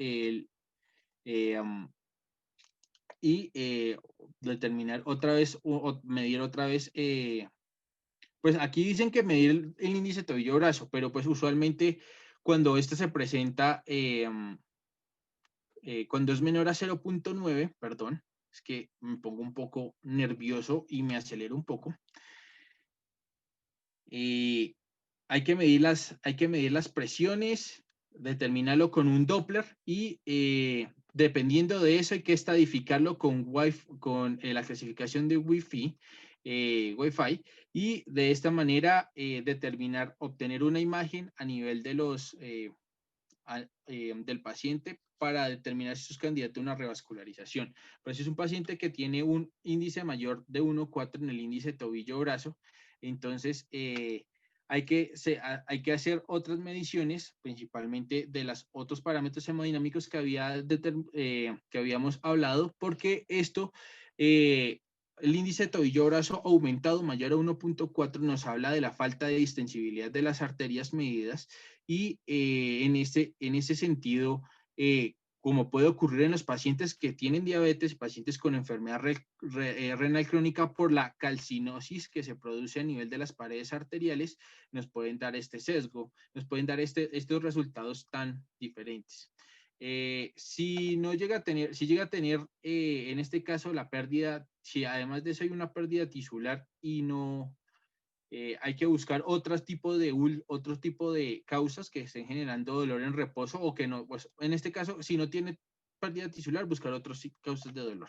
determinar otra vez, o medir otra vez, pues aquí dicen que medir el índice tobillo-brazo, pero pues usualmente cuando este se presenta, cuando es menor a 0,9, perdón, es que me pongo un poco nervioso y me acelero un poco. Hay que medir las presiones, determinarlo con un Doppler y dependiendo de eso hay que estadificarlo con la clasificación de Wi-Fi, y de esta manera obtener una imagen a nivel de del paciente para determinar si es candidato a una revascularización. Pero si es un paciente que tiene un índice mayor de 1,4 en el índice tobillo-brazo, entonces hay que hacer otras mediciones, principalmente de los otros parámetros hemodinámicos que habíamos hablado, porque el índice tobillo-brazo aumentado mayor a 1,4 nos habla de la falta de distensibilidad de las arterias medidas y en ese sentido, como puede ocurrir en los pacientes que tienen diabetes, pacientes con enfermedad renal crónica por la calcinosis que se produce a nivel de las paredes arteriales, nos pueden dar este sesgo, nos pueden dar estos resultados tan diferentes. Si llega a tener en este caso la pérdida, si además de eso hay una pérdida tisular y no, hay que buscar otro tipo de causas que estén generando dolor en reposo o que no, pues en este caso, si no tiene pérdida tisular, buscar otras causas de dolor.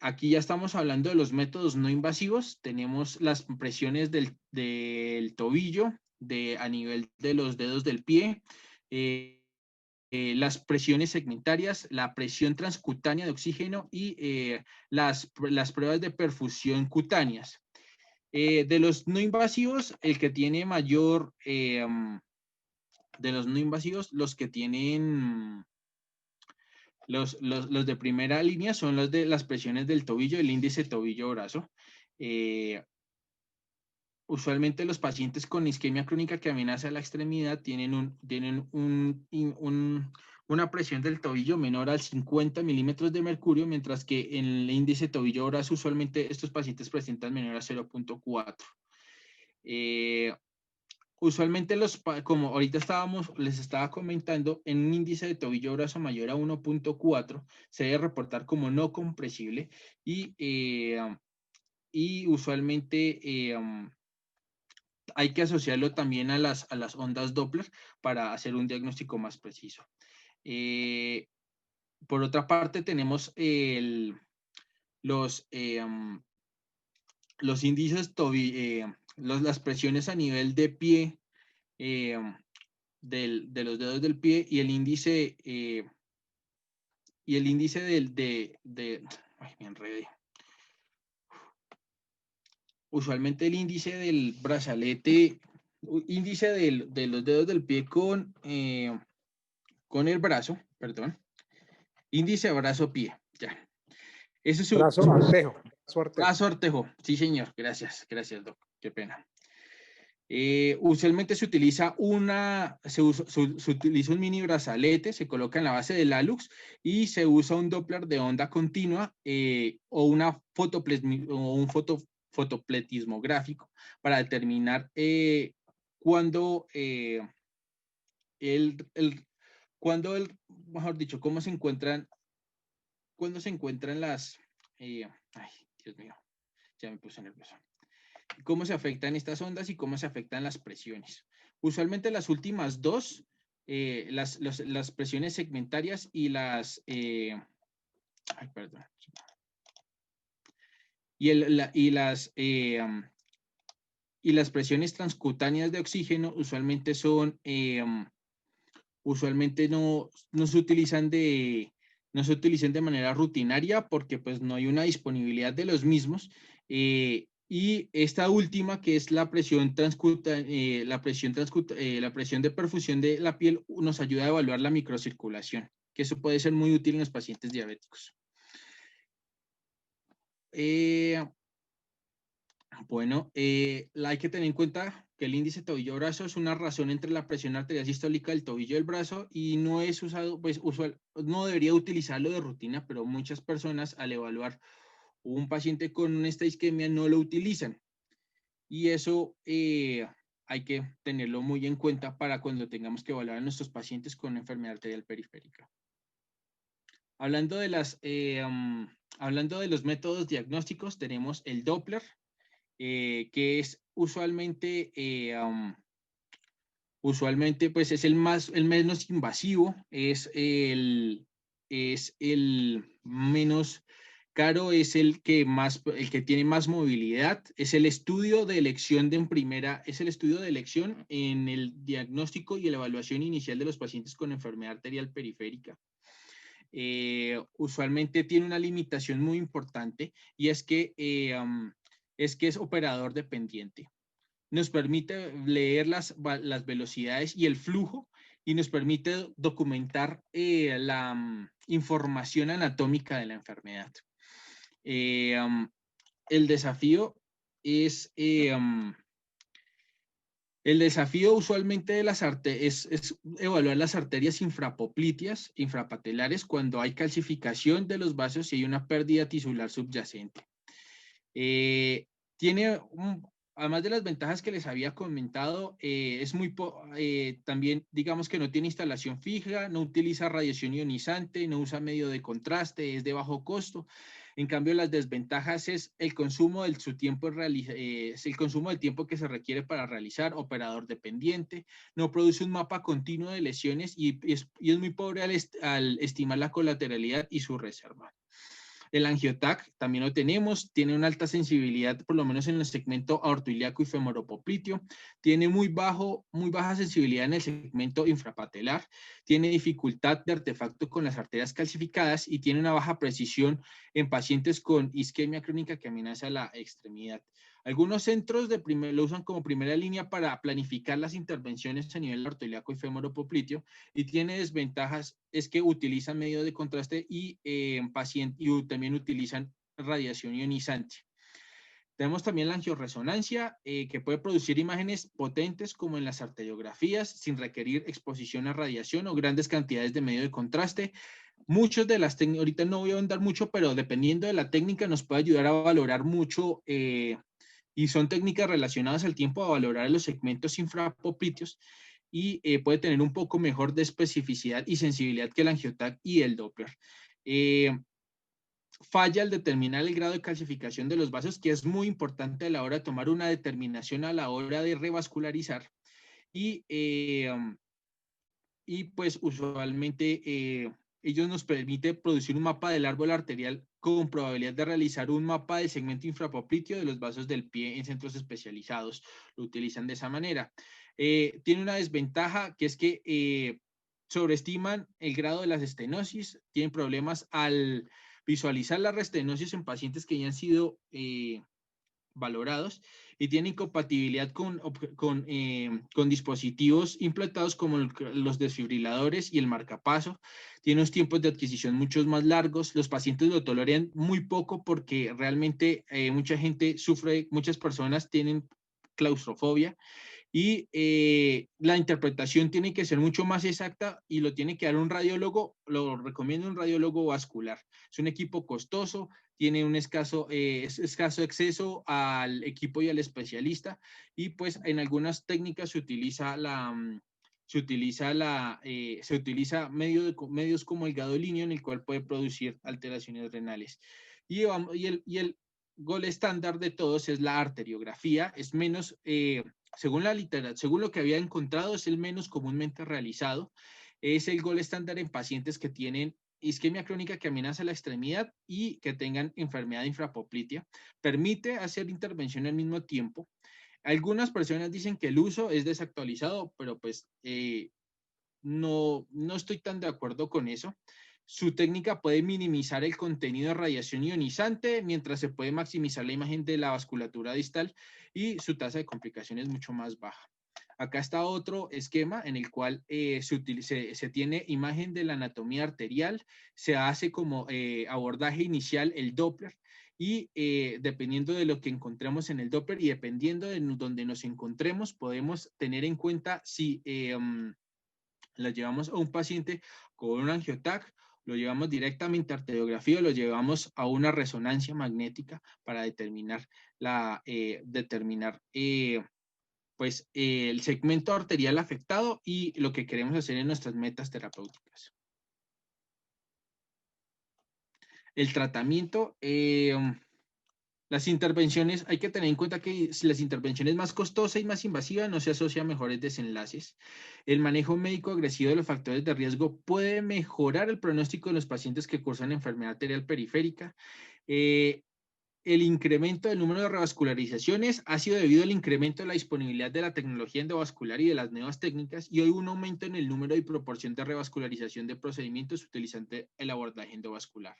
Aquí ya estamos hablando de los métodos no invasivos. Tenemos las presiones del tobillo a nivel de los dedos del pie, las presiones segmentarias, la presión transcutánea de oxígeno y las pruebas de perfusión cutáneas. De los no invasivos, el que tiene mayor, de los no invasivos, los que tienen, los de primera línea son los de las presiones del tobillo, el índice tobillo-brazo. Usualmente los pacientes con isquemia crónica que amenaza la extremidad tienen una presión del tobillo menor al 50 milímetros de mercurio, mientras que en el índice tobillo-brazo usualmente estos pacientes presentan menor a 0,4. Usualmente como ahorita les estaba comentando, en un índice de tobillo-brazo mayor a 1,4 se debe reportar como no compresible y usualmente hay que asociarlo también a las ondas Doppler para hacer un diagnóstico más preciso. Por otra parte, tenemos los índices las presiones a nivel de pie, de los dedos del pie y el índice ay, me enredé. Usualmente el índice del brazalete, índice de los dedos del pie con el brazo, perdón, índice brazo-pie, ya. Eso es brazo artejo. Brazo artejo, sí señor, gracias, Doc, qué pena. Usualmente se utiliza se utiliza un mini brazalete, se coloca en la base del hálux y se usa un Doppler de onda continua o un fotopletismo gráfico para determinar cuándo mejor dicho, cuándo se encuentran ay, Dios mío, ya me puse nervioso. Cómo se afectan estas ondas y cómo se afectan las presiones. Usualmente las últimas dos, las presiones segmentarias y ay, perdón, y las presiones transcutáneas de oxígeno usualmente usualmente no se utilizan no se utilizan de manera rutinaria porque pues no hay una disponibilidad de los mismos. Y esta última, que es la presión la presión de perfusión de la piel, nos ayuda a evaluar la microcirculación, que eso puede ser muy útil en los pacientes diabéticos. Bueno, hay que tener en cuenta que el índice tobillo-brazo es una razón entre la presión arterial sistólica del tobillo y el brazo y no es usado, pues no debería utilizarlo de rutina, pero muchas personas al evaluar un paciente con esta isquemia no lo utilizan. Y eso hay que tenerlo muy en cuenta para cuando tengamos que evaluar a nuestros pacientes con enfermedad arterial periférica. Hablando hablando de los métodos diagnósticos, tenemos el Doppler, que es usualmente pues es el menos invasivo, es el menos caro, es el que tiene más movilidad, es el estudio de elección es el estudio de elección en el diagnóstico y la evaluación inicial de los pacientes con enfermedad arterial periférica. Usualmente tiene una limitación muy importante y es que es operador dependiente. Nos permite leer las velocidades y el flujo y nos permite documentar la información anatómica de la enfermedad. El desafío es el desafío usualmente de es evaluar las arterias infrapatelares cuando hay calcificación de los vasos y hay una pérdida tisular subyacente. Además de las ventajas que les había comentado, también digamos que no tiene instalación fija, no utiliza radiación ionizante, no usa medio de contraste, es de bajo costo. En cambio, las desventajas es el consumo del tiempo que se requiere para realizar, operador dependiente, no produce un mapa continuo de lesiones y es muy pobre al estimar la colateralidad y su reserva. El angiotac también lo tenemos, tiene una alta sensibilidad, por lo menos en el segmento aortoilíaco y femoropopliteo, tiene muy baja sensibilidad en el segmento infrapatelar, tiene dificultad de artefacto con las arterias calcificadas y tiene una baja precisión en pacientes con isquemia crónica que amenaza la extremidad. Algunos centros lo usan como primera línea para planificar las intervenciones a nivel aortoilíaco y femoropopliteo y tiene desventajas, es que utilizan medio de contraste y también utilizan radiación ionizante. Tenemos también la angioresonancia, que puede producir imágenes potentes como en las arteriografías sin requerir exposición a radiación o grandes cantidades de medio de contraste. Muchos de las técnicas, ahorita no voy a andar mucho, pero dependiendo de la técnica nos puede ayudar a valorar mucho y son técnicas relacionadas al tiempo a valorar los segmentos infrapopliteos y puede tener un poco mejor de especificidad y sensibilidad que el angiotac y el Doppler. Falla al determinar el grado de calcificación de los vasos, que es muy importante a la hora de tomar una determinación a la hora de revascularizar. Y pues usualmente ellos nos permiten producir un mapa del árbol arterial con probabilidad de realizar un mapa del segmento infrapopliteo de los vasos del pie en centros especializados. Lo utilizan de esa manera. Tiene una desventaja que es que sobreestiman el grado de las estenosis, tienen problemas al visualizar la restenosis en pacientes que ya han sido valorados y tiene incompatibilidad con dispositivos implantados como los desfibriladores y el marcapaso. Tiene unos tiempos de adquisición muchos más largos. Los pacientes lo toleran muy poco porque realmente muchas personas tienen claustrofobia Y la interpretación tiene que ser mucho más exacta y lo tiene que dar un radiólogo, lo recomiendo un radiólogo vascular. Es un equipo costoso, tiene un escaso acceso al equipo y al especialista, y pues en algunas técnicas se utiliza medios como el gadolinio, en el cual puede producir alteraciones renales. Y el gol estándar de todos es la arteriografía, es menos, según la literatura, según lo que había encontrado, es el menos comúnmente realizado. Es el gol estándar en pacientes que tienen isquemia crónica que amenaza la extremidad y que tengan enfermedad de infrapoplitea. Permite hacer intervención al mismo tiempo. Algunas personas dicen que el uso es desactualizado, pero pues no estoy tan de acuerdo con eso. Su técnica puede minimizar el contenido de radiación ionizante, mientras se puede maximizar la imagen de la vasculatura distal, y su tasa de complicación es mucho más baja. Acá está otro esquema en el cual se tiene imagen de la anatomía arterial, se hace como abordaje inicial el Doppler, y dependiendo de lo que encontremos en el Doppler y dependiendo de donde nos encontremos, podemos tener en cuenta si la llevamos a un paciente con un angiotac, lo llevamos directamente a arteriografía, lo llevamos a una resonancia magnética para determinar el segmento arterial afectado y lo que queremos hacer en nuestras metas terapéuticas. El tratamiento, las intervenciones, hay que tener en cuenta que si las intervenciones más costosas y más invasivas no se asocian a mejores desenlaces. El manejo médico agresivo de los factores de riesgo puede mejorar el pronóstico de los pacientes que cursan enfermedad arterial periférica. El incremento del número de revascularizaciones ha sido debido al incremento de la disponibilidad de la tecnología endovascular y de las nuevas técnicas, y hoy un aumento en el número y proporción de revascularización de procedimientos utilizando el abordaje endovascular.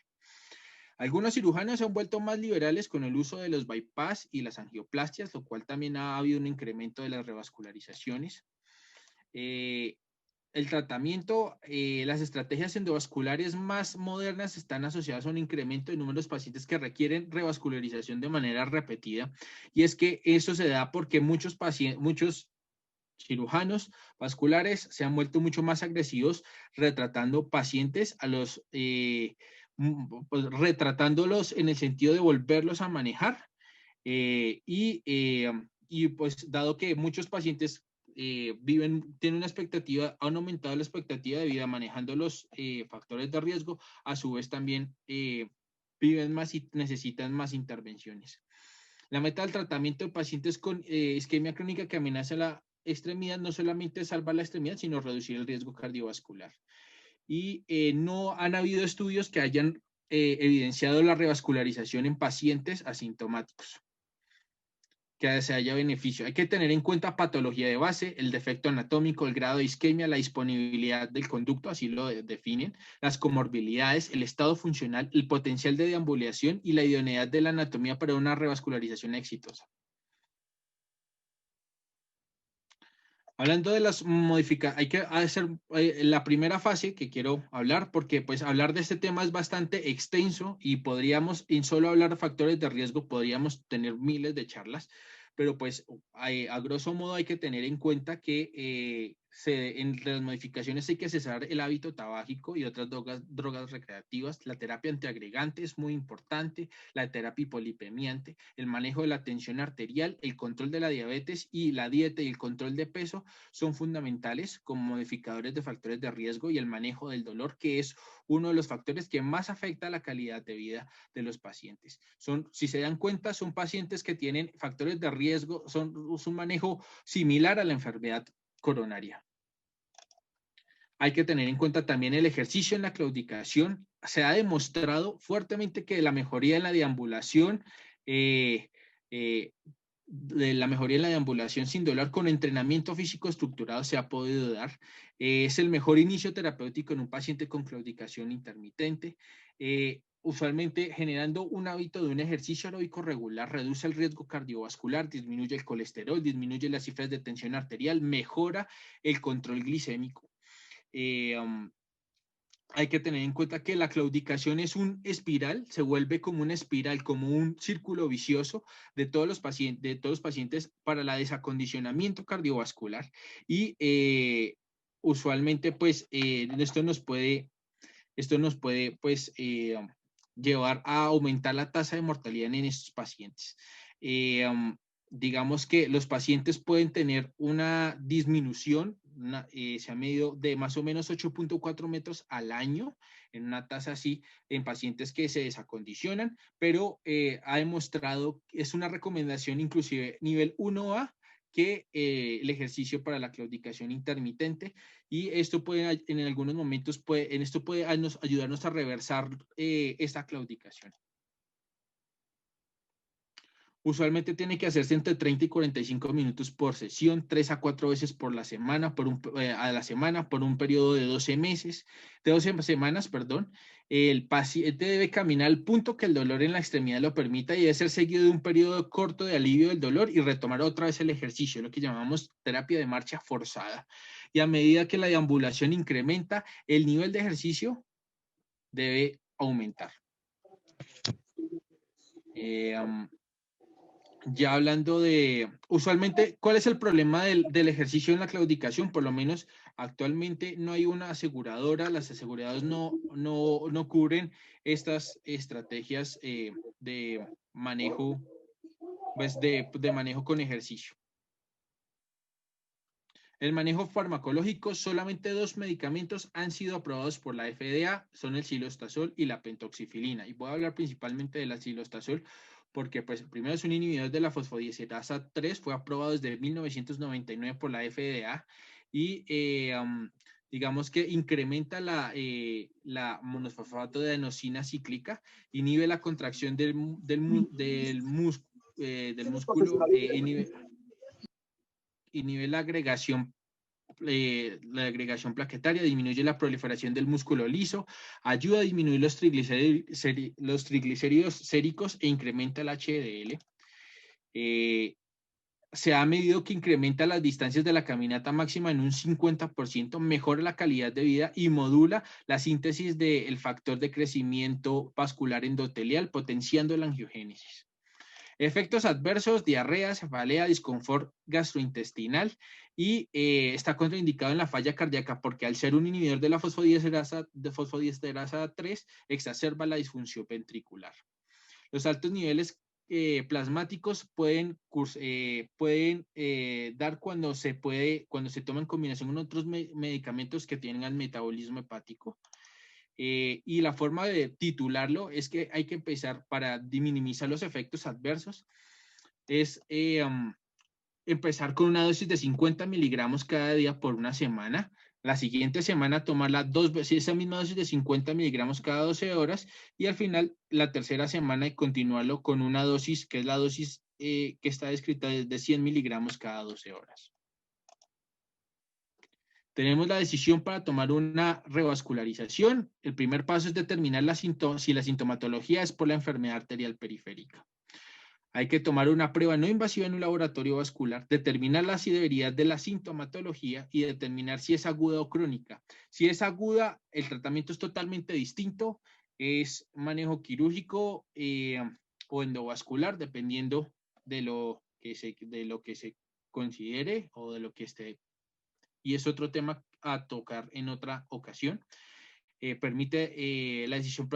Algunos cirujanos se han vuelto más liberales con el uso de los bypass y las angioplastias, lo cual también ha habido un incremento de las revascularizaciones. El tratamiento, las estrategias endovasculares más modernas están asociadas a un incremento de números de pacientes que requieren revascularización de manera repetida, y es que eso se da porque muchos cirujanos vasculares se han vuelto mucho más agresivos retratando pacientes pues, retratándolos en el sentido de volverlos a manejar, y pues dado que muchos pacientes tienen una expectativa, han aumentado la expectativa de vida manejando los factores de riesgo, a su vez también viven más y necesitan más intervenciones. La meta del tratamiento de pacientes con isquemia crónica que amenaza la extremidad no solamente salvar la extremidad, sino reducir el riesgo cardiovascular. Y no han habido estudios que hayan evidenciado la revascularización en pacientes asintomáticos, que se haya beneficio. Hay que tener en cuenta patología de base, el defecto anatómico, el grado de isquemia, la disponibilidad del conducto, así lo definen, las comorbilidades, el estado funcional, el potencial de deambulación y la idoneidad de la anatomía para una revascularización exitosa. Hablando de las modificaciones, hay que hacer la primera fase que quiero hablar, porque pues hablar de este tema es bastante extenso y podríamos, en solo hablar de factores de riesgo, podríamos tener miles de charlas, pero pues a grosso modo hay que tener en cuenta que entre las modificaciones hay que cesar el hábito tabáquico y otras drogas recreativas. La terapia antiagregante es muy importante, la terapia hipolipemiante, el manejo de la tensión arterial, el control de la diabetes y la dieta y el control de peso son fundamentales como modificadores de factores de riesgo, y el manejo del dolor, que es uno de los factores que más afecta a la calidad de vida de los pacientes. Si se dan cuenta, son pacientes que tienen factores de riesgo, son un manejo similar a la enfermedad coronaria. Hay que tener en cuenta también el ejercicio en la claudicación. Se ha demostrado fuertemente que la mejoría en la deambulación, sin dolor con entrenamiento físico estructurado se ha podido dar. Es el mejor inicio terapéutico en un paciente con claudicación intermitente. Usualmente generando un hábito de un ejercicio aeróbico regular reduce el riesgo cardiovascular, disminuye el colesterol, disminuye las cifras de tensión arterial, mejora el control glicémico. hay que tener en cuenta que la claudicación es un espiral, se vuelve como una espiral, como un círculo vicioso de todos los pacientes para el desacondicionamiento cardiovascular y usualmente pues esto nos puede pues llevar a aumentar la tasa de mortalidad en estos pacientes. Eh, um, digamos que los pacientes pueden tener una disminución, se ha medido de más o menos 8.4 metros al año en una tasa así en pacientes que se desacondicionan, pero ha demostrado, es una recomendación inclusive nivel 1A, que el ejercicio para la claudicación intermitente y esto puede en algunos momentos esto puede ayudarnos a reversar esta claudicación. Usualmente tiene que hacerse entre 30 y 45 minutos por sesión, 3 a 4 veces por la semana, a la semana, por un periodo de 12 meses, de 12 semanas, perdón. El paciente debe caminar al punto que el dolor en la extremidad lo permita y debe ser seguido de un periodo corto de alivio del dolor y retomar otra vez el ejercicio, lo que llamamos terapia de marcha forzada. Y a medida que la deambulación incrementa, el nivel de ejercicio debe aumentar. Ya hablando de, usualmente, ¿cuál es el problema del ejercicio en la claudicación? Por lo menos actualmente no hay una aseguradora, las aseguradoras no cubren estas estrategias de manejo, pues de manejo con ejercicio. El manejo farmacológico, solamente 2 medicamentos han sido aprobados por la FDA, son el cilostazol y la pentoxifilina. Y voy a hablar principalmente de la cilostazol porque pues primero es un inhibidor de la fosfodiesterasa 3, fue aprobado desde 1999 por la FDA y digamos que incrementa la monofosfato de adenosina cíclica, inhibe la contracción del músculo, inhibe la agregación plaquetaria, disminuye la proliferación del músculo liso, ayuda a disminuir los triglicéridos séricos e incrementa el HDL. Se ha medido que incrementa las distancias de la caminata máxima en un 50%, mejora la calidad de vida y modula la síntesis del factor de crecimiento vascular endotelial, potenciando la angiogénesis. Efectos adversos, diarrea, cefalea, disconfort gastrointestinal y está contraindicado en la falla cardíaca porque al ser un inhibidor de la fosfodiesterasa 3 exacerba la disfunción ventricular. Los altos niveles plasmáticos pueden dar cuando se toma en combinación con otros medicamentos que tienen el metabolismo hepático. Y la forma de titularlo es que hay que empezar para minimizar los efectos adversos, es empezar con una dosis de 50 miligramos cada día por una semana. La siguiente semana tomarla 2 veces, esa misma dosis de 50 miligramos cada 12 horas y al final, la tercera semana, continuarlo con una dosis que es la dosis que está descrita de 100 miligramos cada 12 horas. Tenemos la decisión para tomar una revascularización. El primer paso es determinar si la sintomatología es por la enfermedad arterial periférica. Hay que tomar una prueba no invasiva en un laboratorio vascular, determinar la severidad de la sintomatología y determinar si es aguda o crónica. Si es aguda, el tratamiento es totalmente distinto, es manejo quirúrgico o endovascular, dependiendo de lo que se considere o de lo que esté. Y es otro tema a tocar en otra ocasión. Permite la decisión,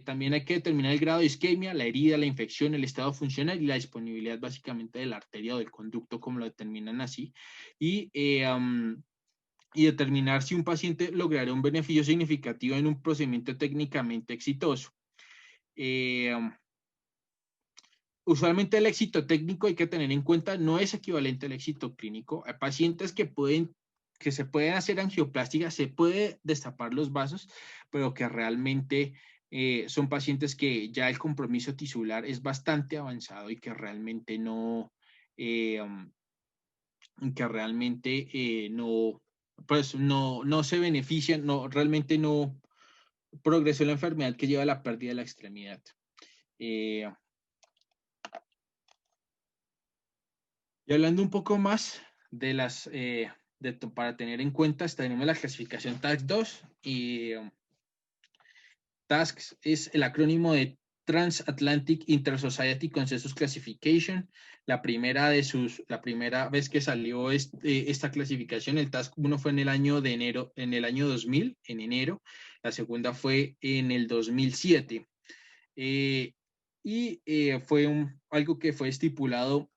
también hay que determinar el grado de isquemia, la herida, la infección, el estado funcional y la disponibilidad básicamente de la arteria o del conducto, como lo determinan así, y determinar si un paciente logrará un beneficio significativo en un procedimiento técnicamente exitoso. Usualmente el éxito técnico, hay que tener en cuenta, no es equivalente al éxito clínico. Hay pacientes que se pueden hacer angioplástica, se puede destapar los vasos, pero que realmente son pacientes que ya el compromiso tisular es bastante avanzado y que realmente no, pues no se benefician, realmente no progresó la enfermedad que lleva a la pérdida de la extremidad. Y hablando un poco más de para tener en cuenta, tenemos la clasificación TAC 2 y TASC es el acrónimo de Transatlantic Intersociety Consensus Classification. La primera vez que salió esta clasificación, el TASC 1 fue en el año 2000, en enero. La segunda fue en el 2007. Fue algo que fue estipulado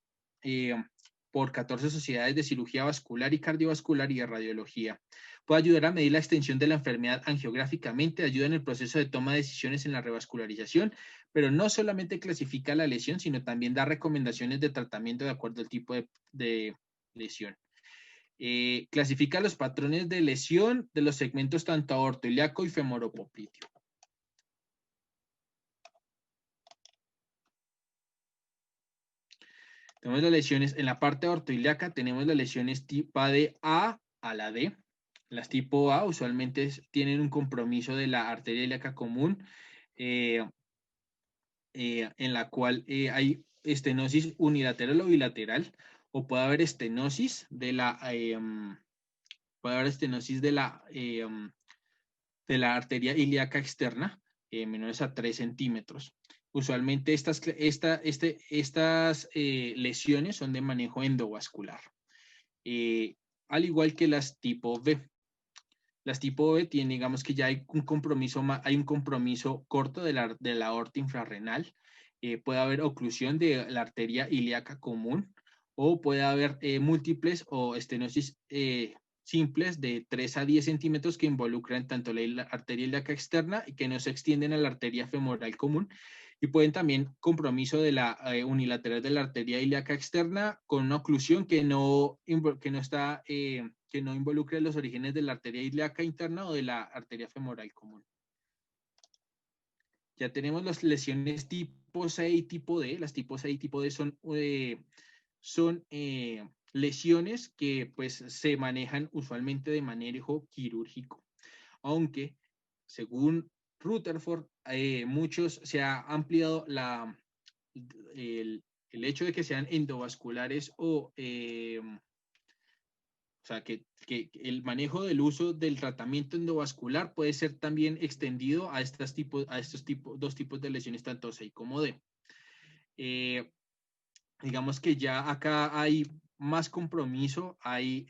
por 14 sociedades de cirugía vascular y cardiovascular y de radiología. Puede ayudar a medir la extensión de la enfermedad angiográficamente, ayuda en el proceso de toma de decisiones en la revascularización, pero no solamente clasifica la lesión, sino también da recomendaciones de tratamiento de acuerdo al tipo de lesión. Clasifica los patrones de lesión de los segmentos tanto aortoilíaco y femoropopliteo. Tenemos las lesiones en la parte aortoilíaca, tenemos las lesiones tipo de A a la D. Las tipo A usualmente tienen un compromiso de la arteria ilíaca común, en la cual hay estenosis unilateral o bilateral, o puede haber estenosis de la arteria ilíaca externa, menores a 3 centímetros. Usualmente estas lesiones son de manejo endovascular, al igual que las tipo B. Las tipo B tienen, digamos que ya hay un compromiso corto de la aorta infrarrenal, puede haber oclusión de la arteria ilíaca común, o puede haber múltiples o estenosis simples de 3 a 10 centímetros que involucran tanto la arteria ilíaca externa y que no se extienden a la arteria femoral común, y pueden también compromiso de la unilateral de la arteria ilíaca externa con una oclusión que no involucre los orígenes de la arteria ilíaca interna o de la arteria femoral común. Ya tenemos las lesiones tipo C y tipo D. Las tipo C y tipo D son lesiones que pues se manejan usualmente de manejo quirúrgico, aunque según Rutherford, muchos se ha ampliado el hecho de que sean endovasculares o sea, que el manejo del uso del tratamiento endovascular puede ser también extendido a estos dos tipos de lesiones, tanto C como D. Digamos que ya acá hay más compromiso, hay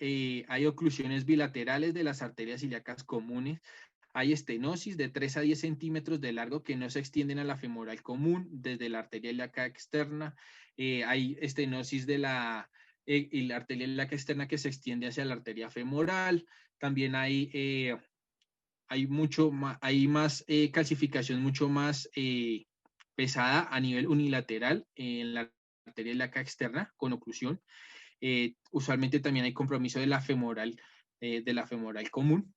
oclusiones bilaterales de las arterias ilíacas comunes, hay estenosis de 3 a 10 centímetros de largo que no se extienden a la femoral común desde la arteria ilíaca externa, hay estenosis de la arteria ilíaca externa que se extiende hacia la arteria femoral, también hay más calcificación mucho más pesada a nivel unilateral en la arteria ilíaca externa con oclusión. Usualmente también hay compromiso de la femoral común.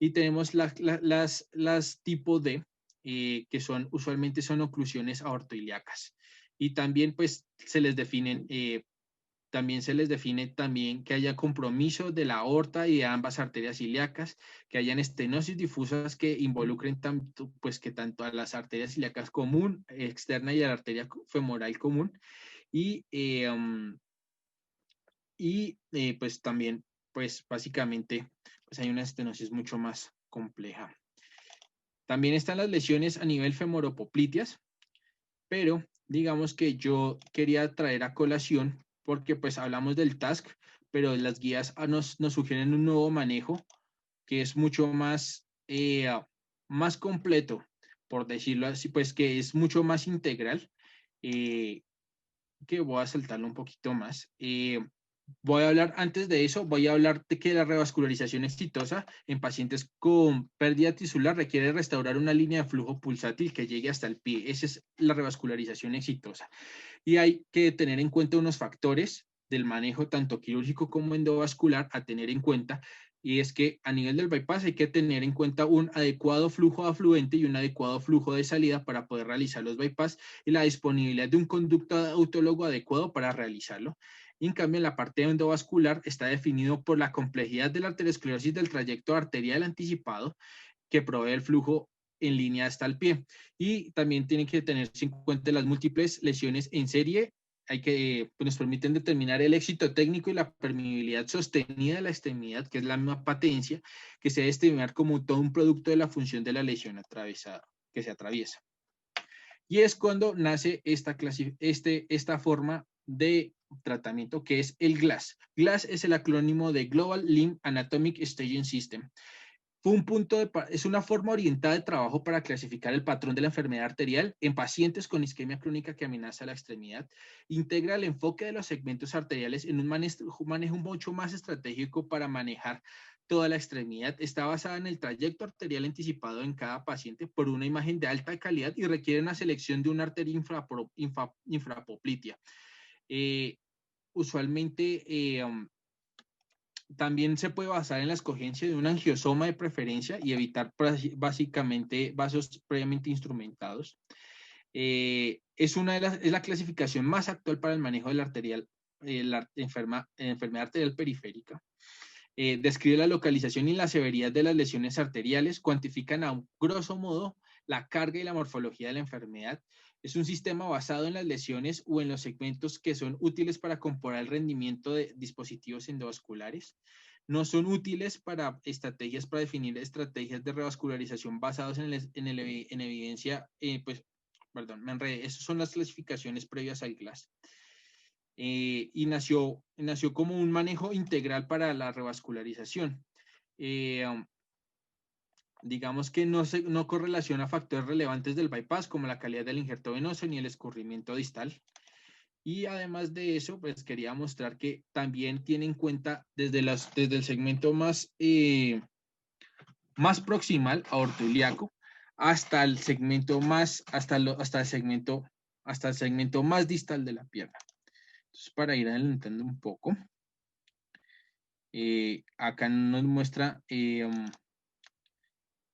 Y tenemos las tipo D, que usualmente son oclusiones aortoilíacas. Y también pues se les define también que haya compromiso de la aorta y de ambas arterias ilíacas, que hayan estenosis difusas que involucren tanto a las arterias ilíacas común, externa, y a la arteria femoral común. Pues también, pues básicamente, pues hay una estenosis mucho más compleja. También están las lesiones a nivel femoropopliteas, pero digamos que yo quería traer a colación, porque pues hablamos del TASC, pero las guías nos sugieren un nuevo manejo que es mucho más completo, por decirlo así, pues que es mucho más integral, que voy a saltarlo un poquito más. Antes de eso, voy a hablar de que la revascularización exitosa en pacientes con pérdida tisular requiere restaurar una línea de flujo pulsátil que llegue hasta el pie. Esa es la revascularización exitosa. Y hay que tener en cuenta unos factores del manejo tanto quirúrgico como endovascular a tener en cuenta, y es que a nivel del bypass hay que tener en cuenta un adecuado flujo afluente y un adecuado flujo de salida para poder realizar los bypass, y la disponibilidad de un conducto autólogo adecuado para realizarlo. En cambio, en la parte endovascular está definido por la complejidad de la arteriosclerosis del trayecto arterial anticipado que provee el flujo en línea hasta el pie. Y también tienen que tenerse en cuenta las múltiples lesiones en serie, pues nos permiten determinar el éxito técnico y la permeabilidad sostenida de la extremidad, que es la misma patencia, que se debe estimar como todo un producto de la función de la lesión atravesada. se atraviesa. Y es cuando nace esta forma de tratamiento que es el GLASS. GLASS es el acrónimo de Global Limb Anatomic Staging System. Es una forma orientada de trabajo para clasificar el patrón de la enfermedad arterial en pacientes con isquemia crónica que amenaza la extremidad. Integra el enfoque de los segmentos arteriales en un manejo mucho más estratégico para manejar toda la extremidad. Está basada en el trayecto arterial anticipado en cada paciente por una imagen de alta calidad y requiere una selección de una arteria infrapoplitea. Usualmente también se puede basar en la escogencia de un angiosoma de preferencia y evitar básicamente vasos previamente instrumentados. Es la clasificación más actual para el manejo de la enfermedad arterial periférica. Describe la localización y la severidad de las lesiones arteriales, cuantifican a un grosso modo la carga y la morfología de la enfermedad. Es un sistema basado en las lesiones o en los segmentos que son útiles para comparar el rendimiento de dispositivos endovasculares. No son útiles para definir estrategias de revascularización basadas en evidencia, perdón, me enredé. Esas son las clasificaciones previas al GLASS. Y nació como un manejo integral para la revascularización. Digamos que no correlaciona factores relevantes del bypass como la calidad del injerto venoso ni el escurrimiento distal. Y además de eso, pues quería mostrar que también tiene en cuenta desde el segmento más proximal aortoilíaco hasta el segmento hasta el segmento más distal de la pierna. Entonces, para ir adelantando un poco, acá nos muestra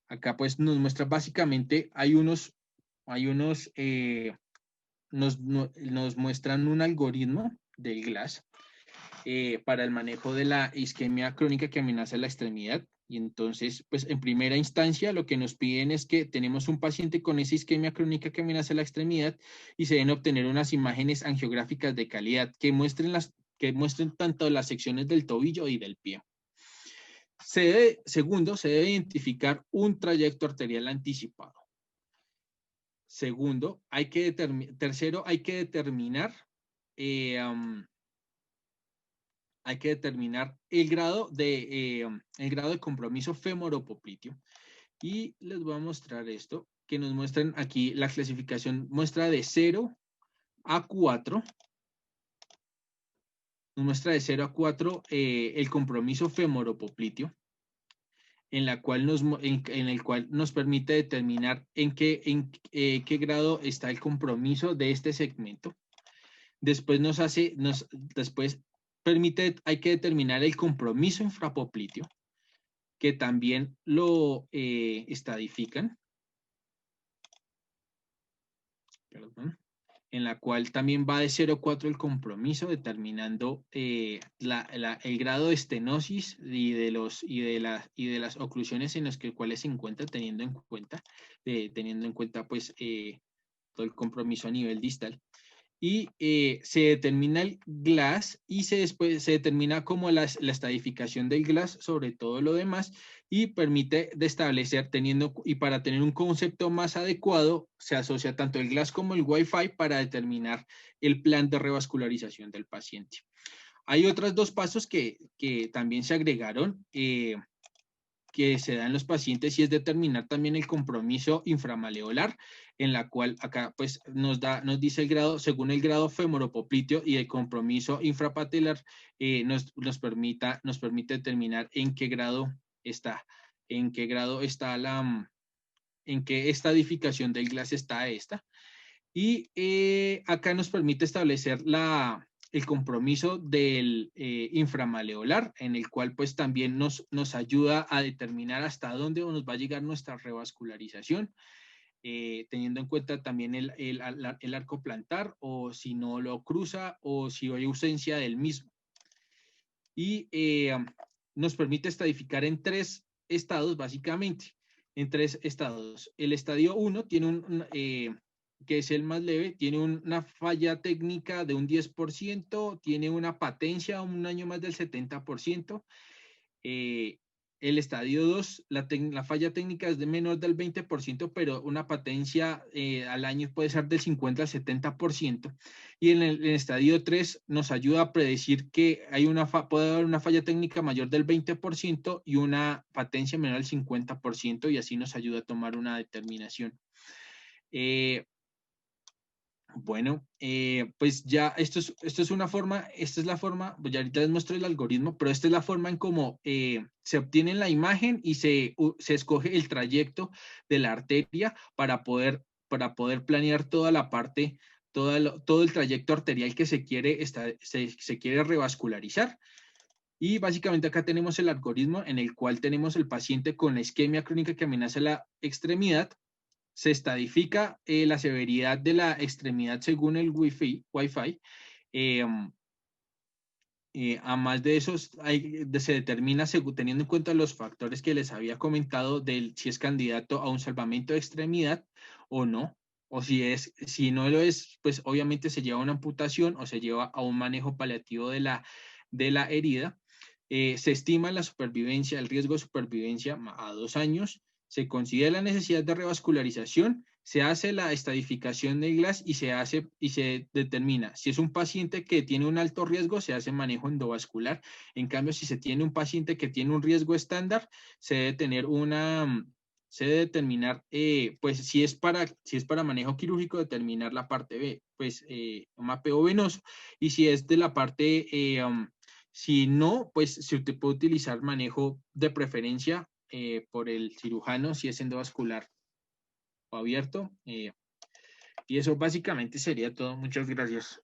acá pues nos muestra básicamente, nos muestran un algoritmo del GLASS para el manejo de la isquemia crónica que amenaza la extremidad. Y entonces, pues en primera instancia, lo que nos piden es que tenemos un paciente con esa isquemia crónica que amenaza la extremidad y se deben obtener unas imágenes angiográficas de calidad que muestren tanto las secciones del tobillo y del pie. Segundo, se debe identificar un trayecto arterial anticipado. Segundo, tercero, hay que determinar el grado de compromiso femoropopliteo. Y les voy a mostrar esto, que nos muestran aquí la clasificación, muestra de 0 a 4. Nos muestra de 0 a 4 el compromiso femoropopliteo, en el cual nos permite determinar en qué grado está el compromiso de este segmento. Después hay que determinar el compromiso infrapopliteo, que también lo estadifican. Perdón. En la cual también va de 0 a 4 el compromiso, determinando el grado de estenosis y de las oclusiones en las cuales se encuentra, teniendo en cuenta pues todo el compromiso a nivel distal. Y se determina el GLASS y después se determina como la estadificación del GLASS sobre todo lo demás, y permite de establecer y para tener un concepto más adecuado se asocia tanto el GLASS como el Wi-Fi para determinar el plan de revascularización del paciente. Hay otros dos pasos que también se agregaron que se dan en los pacientes, y es determinar también el compromiso inframaleolar, en la cual acá pues nos dice el grado, según el grado femoropopliteo, y el compromiso infrapatelar nos permite determinar en qué grado está en qué estadificación del GLASS está esta. Y acá nos permite establecer el compromiso del inframaleolar, en el cual pues también nos ayuda a determinar hasta dónde nos va a llegar nuestra revascularización, teniendo en cuenta también el arco plantar, o si no lo cruza, o si hay ausencia del mismo. Y nos permite estadificar en 3 estados, básicamente, en 3 estados. El estadio 1 tiene que es el más leve, tiene una falla técnica de un 10%, tiene una patencia un año más del 70%, el estadio 2, la falla técnica es de menor del 20%, pero una patencia al año puede ser del 50 al 70%. Y en el estadio 3 nos ayuda a predecir que puede haber una falla técnica mayor del 20% y una patencia menor al 50%, y así nos ayuda a tomar una determinación. Bueno, pues ya esto es una forma, esta es la forma, pues ya ahorita les muestro el algoritmo, pero esta es la forma en cómo se obtiene la imagen y se escoge el trayecto de la arteria para poder planear toda la parte, todo el trayecto arterial que se quiere revascularizar. Y básicamente acá tenemos el algoritmo en el cual tenemos el paciente con la isquemia crónica que amenaza la extremidad. Se estadifica la severidad de la extremidad según el Wi-Fi. Eh, a más de eso, se determina, teniendo en cuenta los factores que les había comentado, si es candidato a un salvamento de extremidad o no, o si no lo es, pues obviamente se lleva a una amputación o se lleva a un manejo paliativo de la herida. Se estima la supervivencia, el riesgo de supervivencia a 2 años. Se considera la necesidad de revascularización, se hace la estadificación de GLASS y se determina si es un paciente que tiene un alto riesgo, se hace manejo endovascular. En cambio, si se tiene un paciente que tiene un riesgo estándar, se debe determinar, pues si es para manejo quirúrgico, determinar la parte B, pues mapeo venoso, y si es de la parte, si no, pues se puede utilizar manejo de preferencia por el cirujano si es endovascular o abierto. Y eso básicamente sería todo. Muchas gracias.